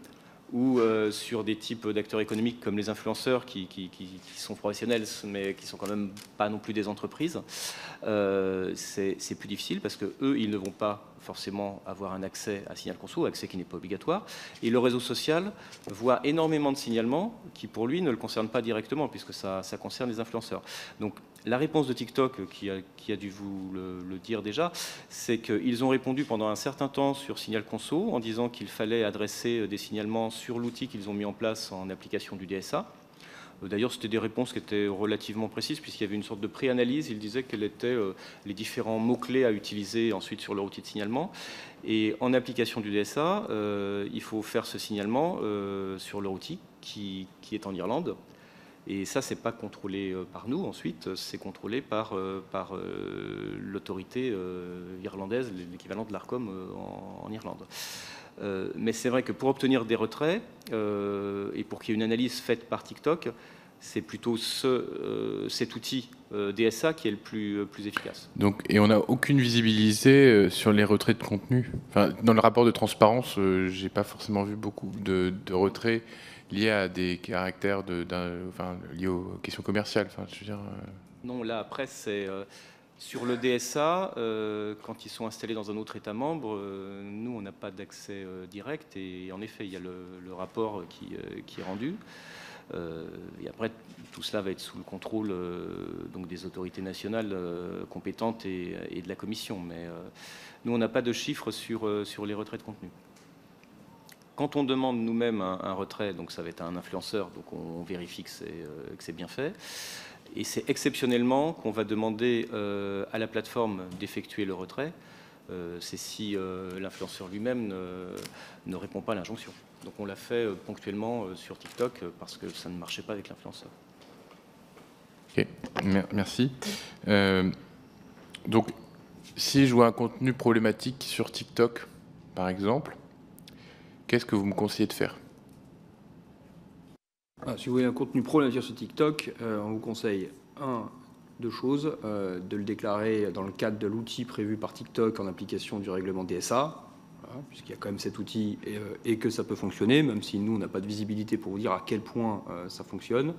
ou sur des types d'acteurs économiques comme les influenceurs qui sont professionnels mais qui sont quand même pas non plus des entreprises, c'est plus difficile parce que eux ils ne vont pas forcément avoir un accès à Signal Conso, accès qui n'est pas obligatoire. Et le réseau social voit énormément de signalements qui, pour lui, ne le concernent pas directement, puisque ça concerne les influenceurs. Donc, la réponse de TikTok, qui a dû vous le dire déjà, c'est qu'ils ont répondu pendant un certain temps sur Signal Conso, en disant qu'il fallait adresser des signalements sur l'outil qu'ils ont mis en place en application du DSA. D'ailleurs, c'était des réponses qui étaient relativement précises, puisqu'il y avait une sorte de pré-analyse. Il disait quels étaient les différents mots-clés à utiliser ensuite sur leur outil de signalement. Et en application du DSA, il faut faire ce signalement sur leur outil qui est en Irlande. Et ça, ce n'est pas contrôlé par nous ensuite, c'est contrôlé par l'autorité irlandaise, l'équivalent de l'ARCOM en Irlande. Mais c'est vrai que pour obtenir des retraits et pour qu'il y ait une analyse faite par TikTok, c'est plutôt cet outil DSA qui est le plus efficace. Donc, et on n'a aucune visibilité sur les retraits de contenu. Enfin, dans le rapport de transparence, je n'ai pas forcément vu beaucoup de retraits liés à des caractères liés aux questions commerciales. Enfin, je veux dire, Non, là après c'est... Sur le DSA, quand ils sont installés dans un autre État membre, nous, on n'a pas d'accès direct. Et en effet, il y a le rapport qui est rendu. Et après, tout cela va être sous le contrôle donc des autorités nationales compétentes et de la Commission. Mais nous, on n'a pas de chiffres sur les retraits de contenu. Quand on demande nous-mêmes un retrait, donc ça va être un influenceur, donc on vérifie que c'est bien fait. Et c'est exceptionnellement qu'on va demander à la plateforme d'effectuer le retrait c'est si l'influenceur lui-même ne répond pas à l'injonction. Donc on l'a fait ponctuellement sur TikTok parce que ça ne marchait pas avec l'influenceur. Ok, merci. Donc, si je vois un contenu problématique sur TikTok, par exemple, qu'est-ce que vous me conseillez de faire? Si vous voyez un contenu problématique sur TikTok, on vous conseille, deux choses. De le déclarer dans le cadre de l'outil prévu par TikTok en application du règlement DSA, voilà, puisqu'il y a quand même cet outil et que ça peut fonctionner, même si nous, on n'a pas de visibilité pour vous dire à quel point ça fonctionne.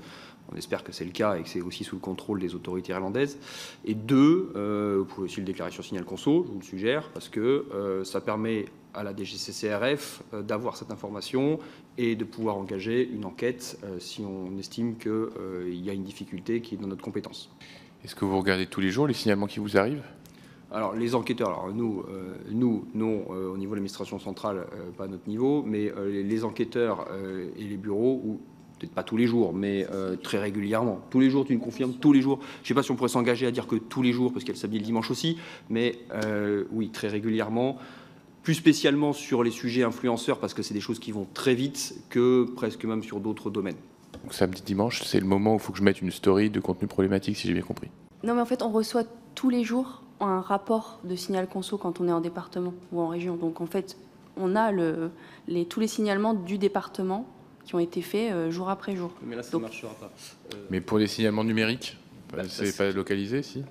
On espère que c'est le cas et que c'est aussi sous le contrôle des autorités irlandaises. Et deux, vous pouvez aussi le déclarer sur Signal Conso, je vous le suggère, parce que ça permet à la DGCCRF d'avoir cette information et de pouvoir engager une enquête si on estime qu'il y a une difficulté qui est dans notre compétence. Est-ce que vous regardez tous les jours les signalements qui vous arrivent? Alors, les enquêteurs, alors nous non, au niveau de l'administration centrale, pas à notre niveau, mais les enquêteurs et les bureaux, ou peut-être pas tous les jours, mais très régulièrement. Tous les jours, tu me confirmes, tous les jours. Je ne sais pas si on pourrait s'engager à dire que tous les jours, parce qu'il y a le samedi et le dimanche aussi, mais oui, très régulièrement. Plus spécialement sur les sujets influenceurs, parce que c'est des choses qui vont très vite, que presque même sur d'autres domaines. Donc samedi, dimanche, c'est le moment où il faut que je mette une story de contenu problématique, si j'ai bien compris. Non, mais en fait, on reçoit tous les jours un rapport de signal conso quand on est en département ou en région. Donc, en fait, on a tous les signalements du département qui ont été faits jour après jour. Mais là, ça ne marchera pas. Mais pour les signalements numériques, c'est pas localisé, si?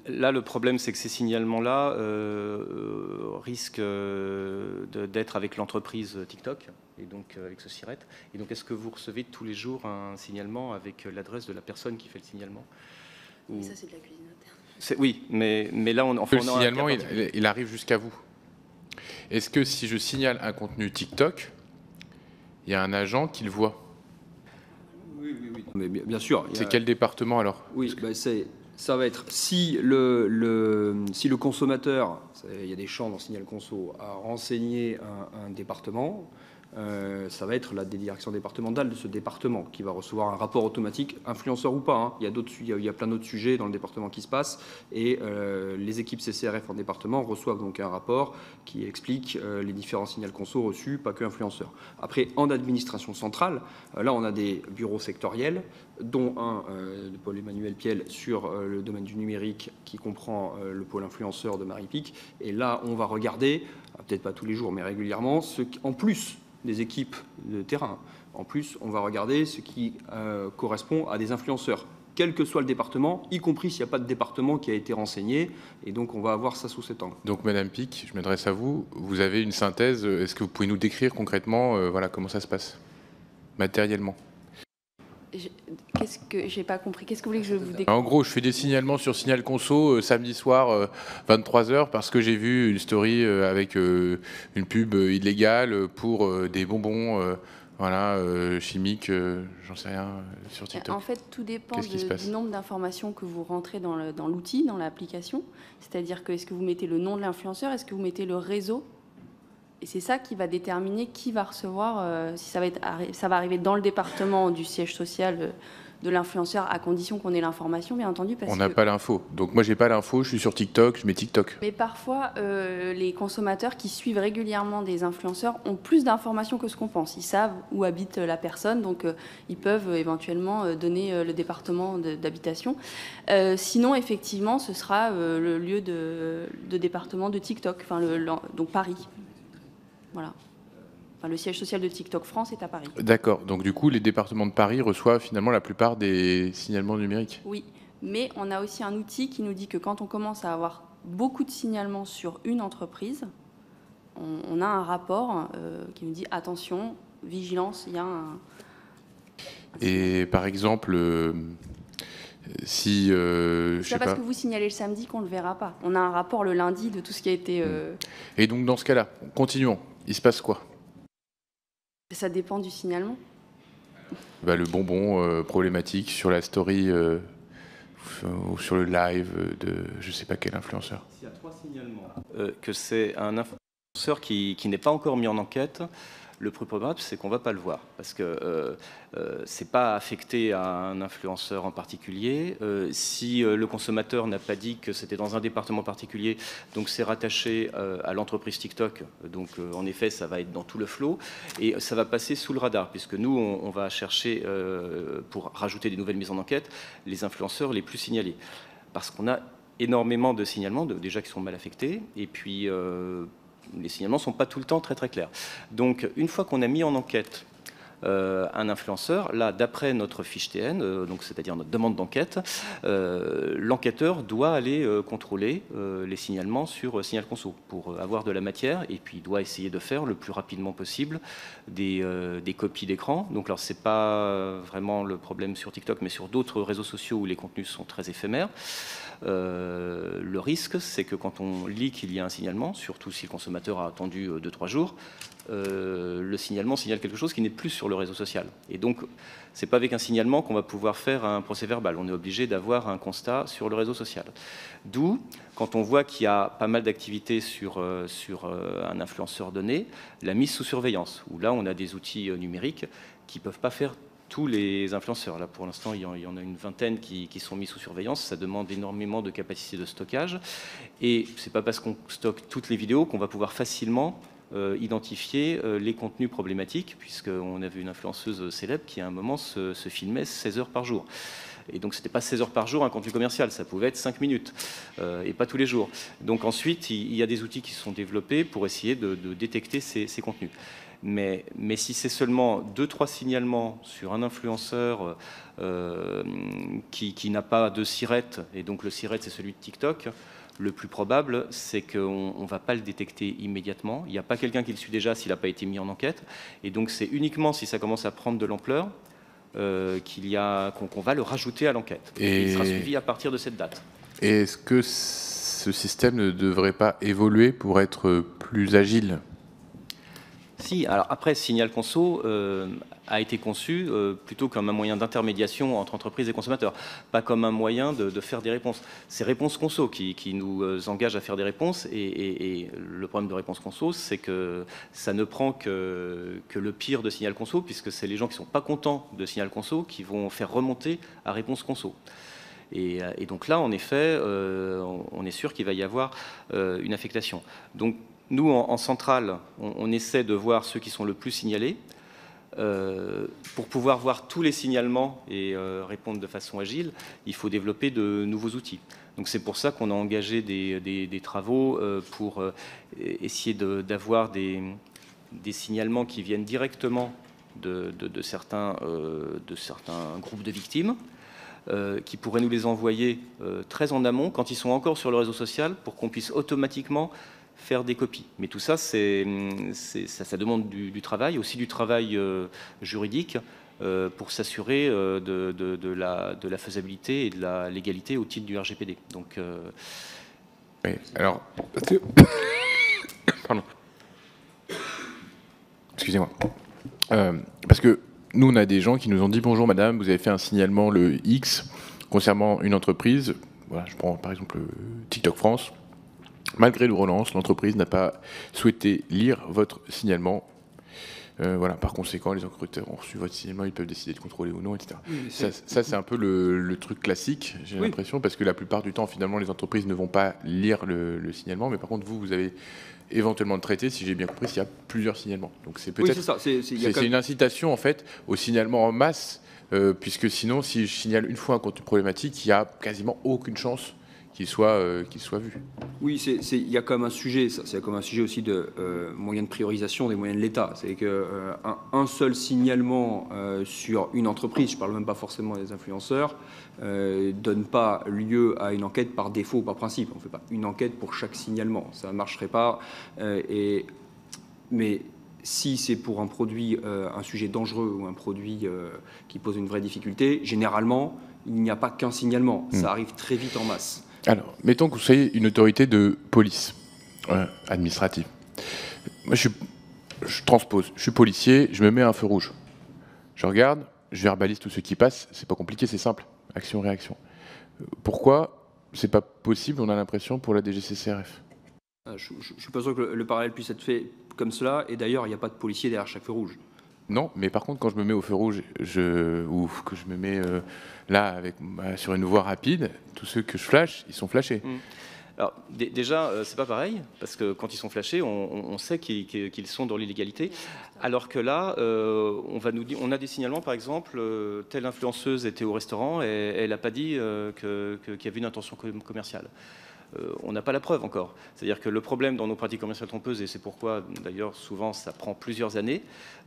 Là, le problème, c'est que ces signalements-là risquent d'être avec l'entreprise TikTok, et donc avec ce SIRET. Et donc, est-ce que vous recevez tous les jours un signalement avec l'adresse de la personne qui fait le signalement? Ou... Ça, c'est de la cuisine interne. Oui, mais là, le signalement, il arrive jusqu'à vous. Est-ce que si je signale un contenu TikTok, il y a un agent qui le voit? Oui. Mais bien sûr. C'est quel département, alors? Oui, ça va être si le consommateur, il y a des champs dans Signal Conso, a renseigné un département, ça va être la direction départementale de ce département qui va recevoir un rapport automatique, influenceur ou pas. Hein. Il y a plein d'autres sujets dans le département qui se passent et les équipes CCRF en département reçoivent donc un rapport qui explique les différents signals conso reçus, pas que influenceurs. Après, en administration centrale, là on a des bureaux sectoriels, dont un de Paul-Emmanuel Piel sur le domaine du numérique qui comprend le pôle influenceur de Marie-Pic. Et là, on va regarder, peut-être pas tous les jours, mais régulièrement, en plus des équipes de terrain, en plus, on va regarder ce qui correspond à des influenceurs, quel que soit le département, y compris s'il n'y a pas de département qui a été renseigné. Et donc, on va avoir ça sous cet angle. Donc, Madame Pic, je m'adresse à vous. Vous avez une synthèse. Est-ce que vous pouvez nous décrire concrètement voilà, comment ça se passe, matériellement? Qu'est-ce que j'ai pas compris? Qu'est-ce que vous voulez que je vous décrive? En gros, je fais des signalements sur Signal Conso samedi soir 23h parce que j'ai vu une story avec une pub illégale pour des bonbons chimiques, j'en sais rien, sur TikTok. En fait, tout dépend du nombre d'informations que vous rentrez dans l'outil, dans l'application. C'est-à-dire que est-ce que vous mettez le nom de l'influenceur, est-ce que vous mettez le réseau? Et c'est ça qui va déterminer qui va recevoir, si ça va arriver dans le département du siège social de l'influenceur, à condition qu'on ait l'information, bien entendu. On n'a pas l'info. Donc moi, j'ai pas l'info, je suis sur TikTok, je mets TikTok. Mais parfois, les consommateurs qui suivent régulièrement des influenceurs ont plus d'informations que ce qu'on pense. Ils savent où habite la personne, donc ils peuvent éventuellement donner le département d'habitation. Sinon, effectivement, ce sera le lieu de département de TikTok, donc Paris. Voilà. Enfin, le siège social de TikTok France est à Paris. D'accord. Donc du coup, les départements de Paris reçoivent finalement la plupart des signalements numériques. Oui, mais on a aussi un outil qui nous dit que quand on commence à avoir beaucoup de signalements sur une entreprise, on a un rapport qui nous dit attention, vigilance, il y a un... Et par exemple, si... c'est pas parce que vous signalez le samedi qu'on ne le verra pas. On a un rapport le lundi de tout ce qui a été... Et donc dans ce cas-là, continuons. Il se passe quoi? Ça dépend du signalement. Le bonbon problématique sur la story ou sur le live de je ne sais pas quel influenceur. S'il y a 3 signalements, que c'est un influenceur qui n'est pas encore mis en enquête, Le plus probable, c'est qu'on ne va pas le voir, parce que ce n'est pas affecté à un influenceur en particulier. Si le consommateur n'a pas dit que c'était dans un département particulier, donc c'est rattaché à l'entreprise TikTok, donc en effet, ça va être dans tout le flot, et ça va passer sous le radar, puisque nous, on va chercher, pour rajouter des nouvelles mises en enquête, les influenceurs les plus signalés. Parce qu'on a énormément de signalements, déjà qui sont mal affectés, et puis les signalements ne sont pas tout le temps très très clairs. Donc une fois qu'on a mis en enquête un influenceur, là, d'après notre fiche TN, donc c'est-à-dire notre demande d'enquête, l'enquêteur doit aller contrôler les signalements sur Signal Conso pour avoir de la matière, et puis il doit essayer de faire le plus rapidement possible des copies d'écran. Donc alors c'est pas vraiment le problème sur TikTok, mais sur d'autres réseaux sociaux où les contenus sont très éphémères. Le risque, c'est que quand on lit qu'il y a un signalement, surtout si le consommateur a attendu 2-3 jours, le signalement signale quelque chose qui n'est plus sur le réseau social. Et donc, ce n'est pas avec un signalement qu'on va pouvoir faire un procès-verbal. On est obligé d'avoir un constat sur le réseau social. D'où, quand on voit qu'il y a pas mal d'activités sur un influenceur donné, la mise sous surveillance, où là, on a des outils numériques qui ne peuvent pas faire tous les influenceurs. Là, pour l'instant, il y en a une vingtaine qui sont mis sous surveillance. Ça demande énormément de capacité de stockage. Et ce n'est pas parce qu'on stocke toutes les vidéos qu'on va pouvoir facilement identifier les contenus problématiques, puisqu'on avait une influenceuse célèbre qui, à un moment, se filmait 16 heures par jour. Et donc, ce n'était pas 16 heures par jour un contenu commercial, ça pouvait être 5 minutes, et pas tous les jours. Donc ensuite, il y a des outils qui sont développés pour essayer de détecter ces contenus. Mais si c'est seulement 2-3 signalements sur un influenceur qui n'a pas de SIRET, et donc le SIRET, c'est celui de TikTok, le plus probable, c'est qu'on ne va pas le détecter immédiatement. Il n'y a pas quelqu'un qui le suit déjà s'il n'a pas été mis en enquête. Et donc, c'est uniquement si ça commence à prendre de l'ampleur qu'on va le rajouter à l'enquête. Et il sera suivi à partir de cette date. Et est-ce que ce système ne devrait pas évoluer pour être plus agile ? Si, alors après, Signal Conso a été conçu plutôt comme un moyen d'intermédiation entre entreprises et consommateurs, pas comme un moyen de faire des réponses. C'est Réponse Conso qui nous engage à faire des réponses, et le problème de Réponse Conso, c'est que ça ne prend que le pire de Signal Conso, puisque c'est les gens qui ne sont pas contents de Signal Conso qui vont faire remonter à Réponse Conso. Et donc là, en effet, on est sûr qu'il va y avoir une affectation. Donc, nous, en centrale, on essaie de voir ceux qui sont le plus signalés pour pouvoir voir tous les signalements et répondre de façon agile. Il faut développer de nouveaux outils. Donc c'est pour ça qu'on a engagé des travaux pour essayer d'avoir des signalements qui viennent directement de certains groupes de victimes, qui pourraient nous les envoyer très en amont quand ils sont encore sur le réseau social, pour qu'on puisse automatiquement faire des copies. Mais tout ça, ça demande du travail, aussi du travail juridique, pour s'assurer de la faisabilité et de la légalité au titre du RGPD. Donc, oui, alors... Pardon. Excusez-moi. Parce que nous, on a des gens qui nous ont dit « Bonjour madame, vous avez fait un signalement le X concernant une entreprise. » Voilà, je prends par exemple TikTok France. Malgré le relance, l'entreprise n'a pas souhaité lire votre signalement. Voilà, par conséquent, les recruteurs ont reçu votre signalement, ils peuvent décider de contrôler ou non, etc. Oui, ça c'est un peu le truc classique, j'ai l'impression, parce que la plupart du temps, finalement, les entreprises ne vont pas lire le signalement, mais par contre, vous avez éventuellement de traiter, si j'ai bien compris, s'il y a plusieurs signalements. Donc c'est peut-être c'est une incitation, en fait, au signalement en masse, puisque sinon, si je signale une fois un contenu problématique, il n'y a quasiment aucune chance qu'il soit vu. Oui, il y a comme un sujet, c'est comme un sujet aussi de moyens de priorisation des moyens de l'État. C'est qu'un seul signalement sur une entreprise, je ne parle même pas forcément des influenceurs, donne pas lieu à une enquête par défaut ou par principe. On ne fait pas une enquête pour chaque signalement, ça ne marcherait pas. Mais si c'est pour un produit, un sujet dangereux ou un produit qui pose une vraie difficulté, généralement, il n'y a pas qu'un signalement. Ça arrive très vite en masse. Alors, mettons que vous soyez une autorité de police administrative. Moi, je transpose. Je suis policier, je me mets un feu rouge. Je regarde, je verbalise tout ce qui passe. C'est pas compliqué, c'est simple. Action-réaction. Pourquoi c'est pas possible, on a l'impression, pour la DGCCRF ? Je ne suis pas sûr que le parallèle puisse être fait comme cela, et d'ailleurs, il n'y a pas de policier derrière chaque feu rouge. Non, mais par contre, quand je me mets au feu rouge, ou que je me mets là sur une voie rapide, tous ceux que je flash, ils sont flashés. Alors déjà, c'est pas pareil, parce que quand ils sont flashés, on sait qu'ils sont dans l'illégalité, alors que là, on a des signalements, par exemple, telle influenceuse était au restaurant et elle n'a pas dit qu'il y avait une intention commerciale. On n'a pas la preuve encore. C'est-à-dire que le problème dans nos pratiques commerciales trompeuses, et c'est pourquoi d'ailleurs souvent ça prend plusieurs années,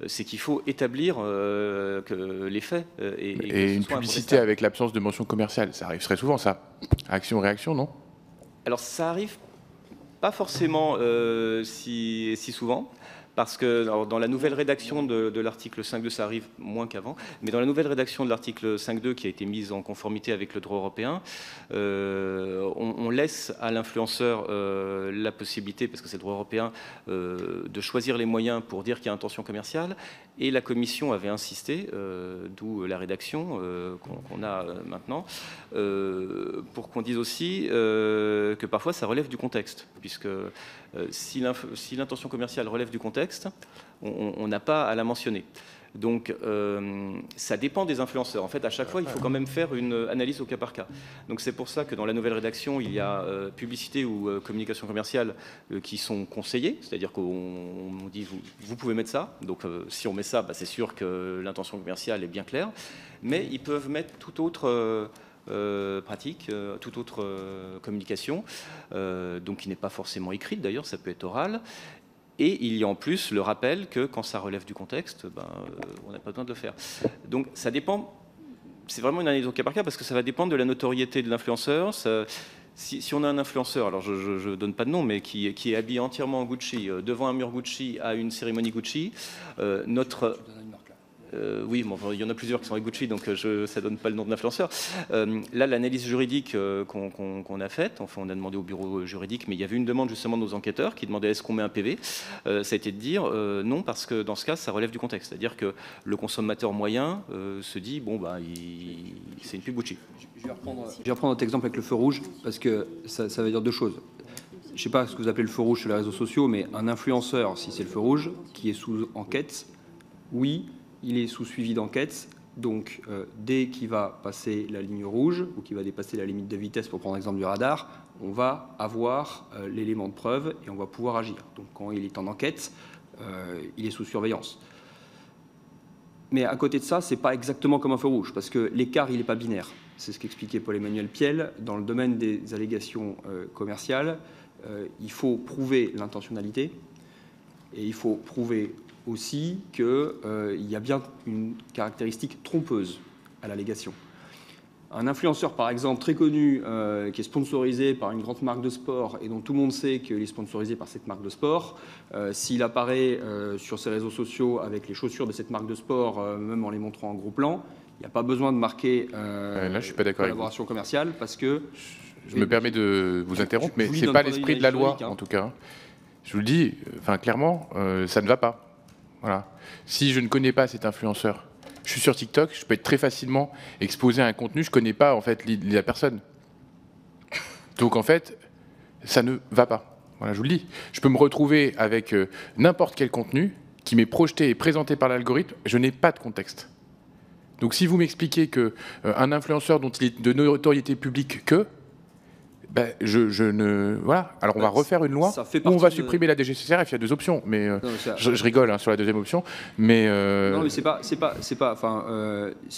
c'est qu'il faut établir que les faits et une publicité avec l'absence de mention commerciale, ça arrive très souvent, ça. Action-réaction, non? Alors ça arrive pas forcément si souvent, parce que dans la nouvelle rédaction de l'article 5.2, ça arrive moins qu'avant, mais dans la nouvelle rédaction de l'article 5.2 qui a été mise en conformité avec le droit européen, on laisse à l'influenceur la possibilité, parce que c'est le droit européen, de choisir les moyens pour dire qu'il y a intention commerciale, et la Commission avait insisté, d'où la rédaction qu'on a maintenant, pour qu'on dise aussi que parfois ça relève du contexte, puisque si l'intention commerciale relève du contexte, on n'a pas à la mentionner. Donc, ça dépend des influenceurs. En fait, à chaque fois, il faut quand même faire une analyse au cas par cas. Donc, c'est pour ça que dans la nouvelle rédaction, il y a publicité ou communication commerciale qui sont conseillées. C'est-à-dire qu'on dit, vous pouvez mettre ça. Donc, si on met ça, c'est sûr que l'intention commerciale est bien claire. Mais ils peuvent mettre tout autre... pratique, toute autre communication, donc qui n'est pas forcément écrite d'ailleurs, ça peut être oral. Et il y a en plus le rappel que quand ça relève du contexte, on n'a pas besoin de le faire. Donc ça dépend, c'est vraiment une analyse au cas par cas, parce que ça va dépendre de la notoriété de l'influenceur. Si on a un influenceur, alors je ne donne pas de nom, mais qui est habillé entièrement en Gucci, devant un mur Gucci, à une cérémonie Gucci, oui, bon, il y en a plusieurs qui sont avec Gucci, donc ça ne donne pas le nom de l'influenceur. Là, l'analyse juridique qu'on a faite, enfin, on a demandé au bureau juridique, mais il y avait une demande justement de nos enquêteurs qui demandaient est-ce qu'on met un PV. Ça a été de dire non, parce que dans ce cas, ça relève du contexte. C'est-à-dire que le consommateur moyen se dit, bon, c'est une pub Gucci. Je vais reprendre notre exemple avec le feu rouge, parce que ça veut dire deux choses. Je ne sais pas ce que vous appelez le feu rouge sur les réseaux sociaux, mais un influenceur, si c'est le feu rouge, qui est sous enquête, oui, il est sous suivi d'enquête, donc dès qu'il va passer la ligne rouge ou qu'il va dépasser la limite de vitesse, pour prendre l'exemple du radar, on va avoir l'élément de preuve et on va pouvoir agir. Donc quand il est en enquête, il est sous surveillance. Mais à côté de ça, ce n'est pas exactement comme un feu rouge, parce que l'écart, il n'est pas binaire. C'est ce qu'expliquait Paul-Emmanuel Piel. Dans le domaine des allégations commerciales, il faut prouver l'intentionnalité et il faut prouver aussi qu'il y a bien une caractéristique trompeuse à l'allégation. Un influenceur, par exemple, très connu, qui est sponsorisé par une grande marque de sport et dont tout le monde sait qu'il est sponsorisé par cette marque de sport, s'il apparaît sur ses réseaux sociaux avec les chaussures de cette marque de sport, même en les montrant en gros plan, il n'y a pas besoin de marquer là, je suis pas d'accord collaboration commerciale, parce que... Je me permets de vous interrompre, mais ce n'est pas l'esprit de la loi, en tout cas. Je vous le dis, clairement, ça ne va pas. Voilà. Si je ne connais pas cet influenceur, je suis sur TikTok, je peux être très facilement exposé à un contenu, je ne connais pas en fait la personne. Donc en fait, ça ne va pas. Voilà, je vous le dis. Je peux me retrouver avec n'importe quel contenu qui m'est projeté et présenté par l'algorithme, je n'ai pas de contexte. Donc si vous m'expliquez qu'un influenceur dont il est de notoriété publique je ne... Voilà. Alors, on va refaire une loi où on va supprimer la DGCCRF. Il y a deux options. Mais je rigole sur la deuxième option. Mais non, mais c'est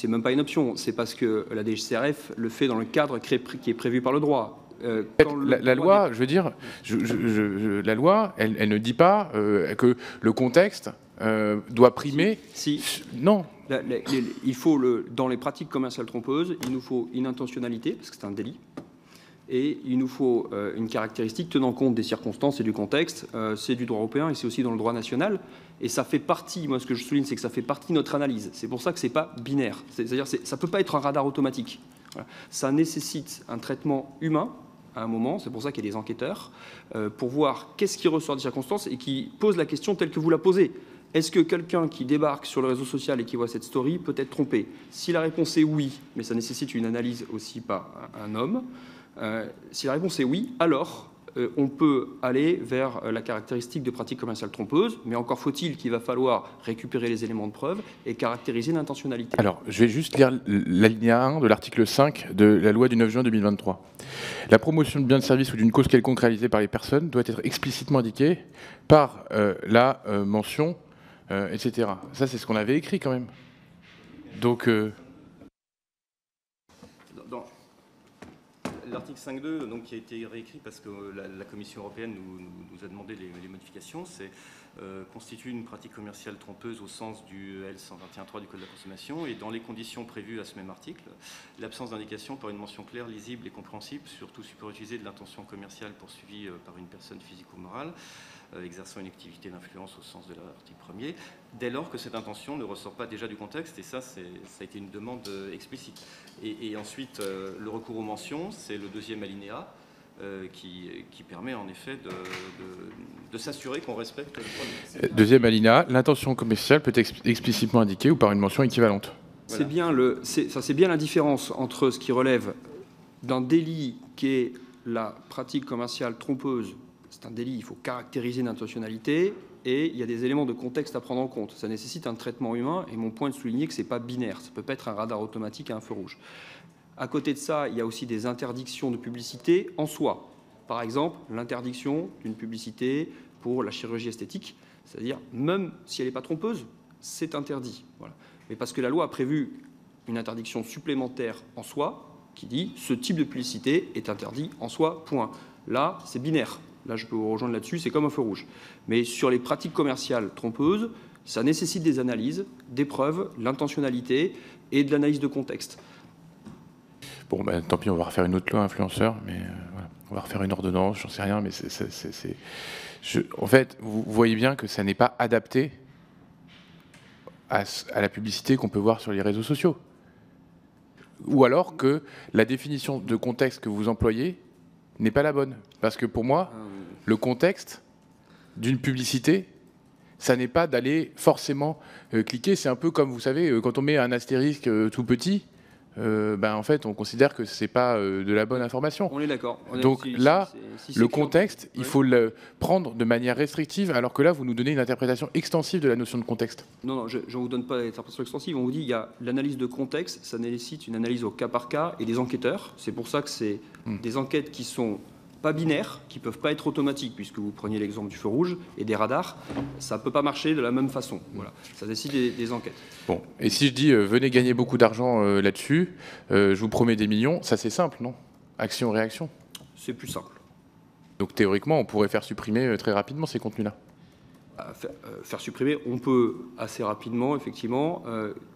même pas une option. C'est parce que la DGCCRF le fait dans le cadre qui est prévu par le droit. La loi, je veux dire, la loi, elle ne dit pas que le contexte doit primer. Non. Il faut, dans les pratiques commerciales trompeuses, il nous faut une intentionnalité, parce que c'est un délit. Et il nous faut une caractéristique tenant compte des circonstances et du contexte. C'est du droit européen et c'est aussi dans le droit national. Et ça fait partie, moi ce que je souligne, c'est que ça fait partie de notre analyse. C'est pour ça que ce n'est pas binaire. C'est-à-dire que ça ne peut pas être un radar automatique. Voilà. Ça nécessite un traitement humain à un moment, c'est pour ça qu'il y a des enquêteurs, pour voir qu'est-ce qui ressort des circonstances et qui pose la question telle que vous la posez. Est-ce que quelqu'un qui débarque sur le réseau social et qui voit cette story peut être trompé? Si la réponse est oui, mais ça nécessite une analyse aussi par un homme, si la réponse est oui, alors on peut aller vers la caractéristique de pratique commerciale trompeuse, mais encore faut-il qu'il va falloir récupérer les éléments de preuve et caractériser l'intentionnalité. Alors, je vais juste lire l'alinéa 1 de l'article 5 de la loi du 9 juin 2023. La promotion de biens de service ou d'une cause quelconque réalisée par les personnes doit être explicitement indiquée par la mention, etc. Ça, c'est ce qu'on avait écrit quand même. Donc... Dans l'article 5.2, donc, qui a été réécrit parce que la Commission européenne nous a demandé les modifications, c'est constitue une pratique commerciale trompeuse au sens du L121.3 du Code de la consommation et dans les conditions prévues à ce même article, l'absence d'indication par une mention claire, lisible et compréhensible, surtout superutilisée de l'intention commerciale poursuivie par une personne physique ou morale, exerçant une activité d'influence au sens de l'article 1er, dès lors que cette intention ne ressort pas déjà du contexte, et ça a été une demande explicite. Et ensuite, le recours aux mentions, c'est le deuxième alinéa, qui permet en effet de s'assurer qu'on respecte le droit de... Deuxième alinéa, l'intention commerciale peut être explicitement indiquée ou par une mention équivalente. Voilà. C'est bien la différence entre ce qui relève d'un délit qui est la pratique commerciale trompeuse. C'est un délit, il faut caractériser l'intentionnalité et il y a des éléments de contexte à prendre en compte. Ça nécessite un traitement humain et mon point est de souligner que ce n'est pas binaire. Ça ne peut pas être un radar automatique à un feu rouge. À côté de ça, il y a aussi des interdictions de publicité en soi. Par exemple, l'interdiction d'une publicité pour la chirurgie esthétique, c'est-à-dire même si elle n'est pas trompeuse, c'est interdit. Voilà. Mais parce que la loi a prévu une interdiction supplémentaire en soi qui dit ce type de publicité est interdit en soi, point. Là, c'est binaire. Là, je peux vous rejoindre là-dessus, c'est comme un feu rouge. Mais sur les pratiques commerciales trompeuses, ça nécessite des analyses, des preuves, l'intentionnalité et de l'analyse de contexte. Bon, ben, tant pis, on va refaire une autre loi influenceur, mais voilà. On va refaire une ordonnance, j'en sais rien, mais en fait, vous voyez bien que ça n'est pas adapté à la publicité qu'on peut voir sur les réseaux sociaux. Ou alors que la définition de contexte que vous employez n'est pas la bonne. Parce que pour moi, le contexte d'une publicité, ça n'est pas d'aller forcément cliquer. C'est un peu comme, vous savez, quand on met un astérisque tout petit, en fait, on considère que c'est pas de la bonne information. On est d'accord. Donc là, le contexte, il faut le prendre de manière restrictive, alors que là, vous nous donnez une interprétation extensive de la notion de contexte. Non, je ne vous donne pas l'interprétation extensive. On vous dit qu'il y a l'analyse de contexte, ça nécessite une analyse au cas par cas et des enquêteurs. C'est pour ça que c'est des enquêtes qui sont pas binaires, qui ne peuvent pas être automatiques, puisque vous preniez l'exemple du feu rouge et des radars, ça ne peut pas marcher de la même façon. Voilà. Ça décide des enquêtes. Bon, et si je dis venez gagner beaucoup d'argent là-dessus, je vous promets des millions, ça c'est simple, non? Action-réaction. C'est plus simple. Donc théoriquement, on pourrait faire supprimer très rapidement ces contenus-là. Faire supprimer, on peut assez rapidement, effectivement,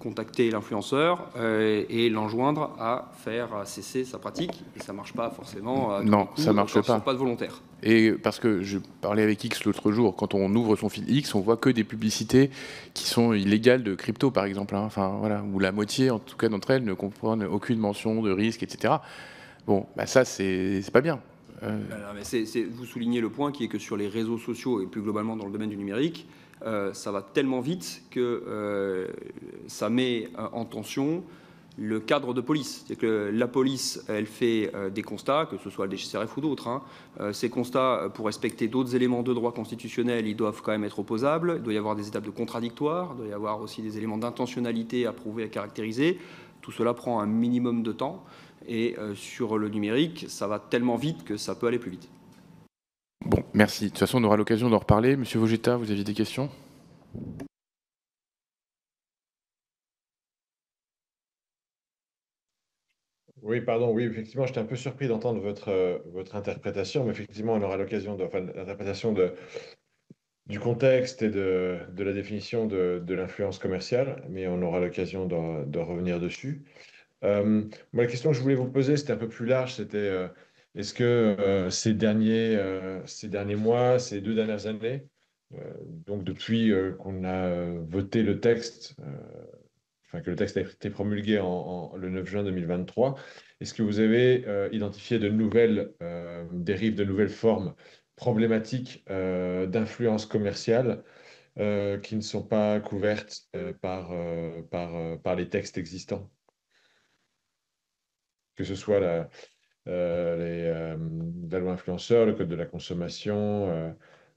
contacter l'influenceur et l'enjoindre à faire cesser sa pratique. Et ça ne marche pas forcément. Non, ça ne marche pas. Pas de volontaire. Et parce que je parlais avec X l'autre jour, quand on ouvre son fil X, on voit que des publicités qui sont illégales de crypto, par exemple. Hein. Enfin, voilà, où la moitié, en tout cas d'entre elles, ne comprennent aucune mention de risque, etc. Bon, ça, c'est pas bien. Mais vous soulignez le point qui est que sur les réseaux sociaux et plus globalement dans le domaine du numérique, ça va tellement vite que ça met en tension le cadre de police. C'est que la police, elle fait des constats, que ce soit le DGCCRF ou d'autres. Hein. Ces constats, pour respecter d'autres éléments de droit constitutionnel, ils doivent quand même être opposables. Il doit y avoir des étapes de contradictoire, il doit y avoir aussi des éléments d'intentionnalité à prouver, à caractériser. Tout cela prend un minimum de temps. Et sur le numérique, ça va tellement vite que ça peut aller plus vite. Bon, merci. De toute façon, on aura l'occasion d'en reparler. Monsieur Vogetta, vous aviez des questions ? Oui, pardon, oui, effectivement, j'étais un peu surpris d'entendre votre interprétation, mais effectivement, on aura l'occasion l'interprétation du contexte et de la définition de l'influence commerciale, mais on aura l'occasion de revenir dessus. Moi, la question que je voulais vous poser, c'était un peu plus large, c'était est-ce que ces derniers mois, ces 2 dernières années, donc depuis qu'on a voté le texte, que le texte a été promulgué le 9 juin 2023, est-ce que vous avez identifié de nouvelles dérives, de nouvelles formes problématiques d'influence commerciale qui ne sont pas couvertes par les textes existants? Que ce soit la loi influenceur, le code de la consommation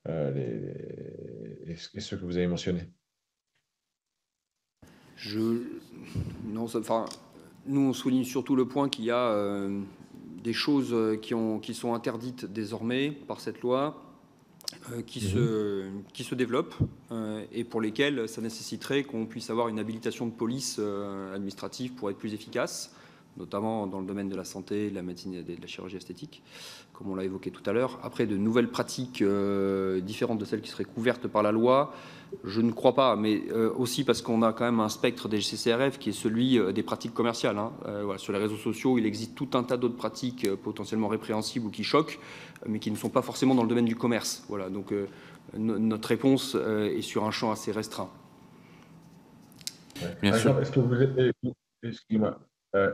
et ceux que vous avez mentionnés? Non, nous, on souligne surtout le point qu'il y a des choses qui sont interdites désormais par cette loi, qui se développent et pour lesquelles ça nécessiterait qu'on puisse avoir une habilitation de police administrative pour être plus efficace, notamment dans le domaine de la santé, de la médecine et de la chirurgie esthétique, comme on l'a évoqué tout à l'heure. Après, de nouvelles pratiques différentes de celles qui seraient couvertes par la loi, je ne crois pas, mais aussi parce qu'on a quand même un spectre des GCCRF qui est celui des pratiques commerciales. Voilà, sur les réseaux sociaux, il existe tout un tas d'autres pratiques potentiellement répréhensibles ou qui choquent, mais qui ne sont pas forcément dans le domaine du commerce. Voilà, donc notre réponse est sur un champ assez restreint. Bien sûr.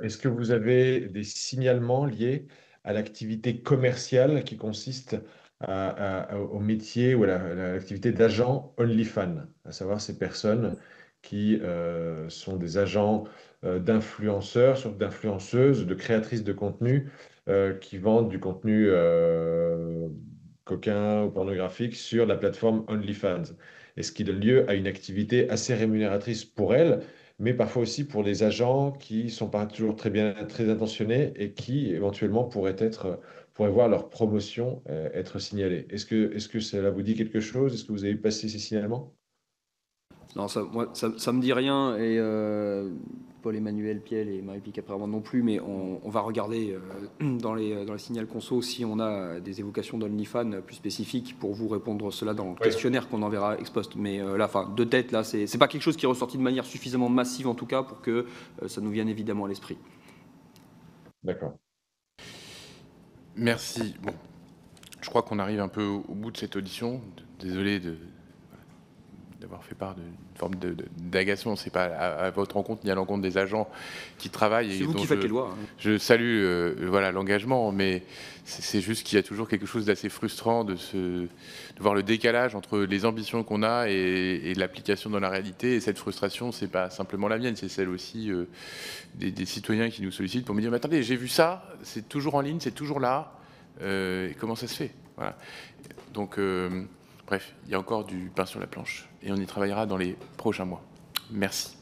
Est-ce que vous avez des signalements liés à l'activité commerciale qui consiste au métier ou à l'activité d'agent OnlyFans, à savoir ces personnes qui sont des agents d'influenceurs, surtout d'influenceuses, de créatrices de contenu qui vendent du contenu coquin ou pornographique sur la plateforme OnlyFans, et ce qui donne lieu à une activité assez rémunératrice pour elles, mais parfois aussi pour les agents qui ne sont pas toujours très intentionnés et qui éventuellement pourraient voir leur promotion être signalée. Est-ce que cela vous dit quelque chose? Est-ce que vous avez passé ces signalements? Non, ça me dit rien, et Paul-Emmanuel Piel et Marie-Pique après moi non plus, mais on va regarder dans les signals conso si on a des évocations d'OnlyFans plus spécifiques pour vous répondre cela dans le questionnaire qu'on enverra ex post. Mais là, de tête, là, c'est pas quelque chose qui est ressorti de manière suffisamment massive en tout cas pour que ça nous vienne évidemment à l'esprit. D'accord. Merci. Bon, je crois qu'on arrive un peu au bout de cette audition. Désolé d'avoir fait part d'une forme d'agacement. C'est pas à votre rencontre ni à l'encontre des agents qui travaillent. C'est vous qui faites les lois. Je salue voilà, l'engagement, mais c'est juste qu'il y a toujours quelque chose d'assez frustrant de voir le décalage entre les ambitions qu'on a et l'application dans la réalité. Et cette frustration, c'est pas simplement la mienne, c'est celle aussi des citoyens qui nous sollicitent pour me dire « Mais attendez, j'ai vu ça, c'est toujours en ligne, c'est toujours là. Comment ça se fait ?» Voilà. Donc... bref, il y a encore du pain sur la planche et on y travaillera dans les prochains mois. Merci.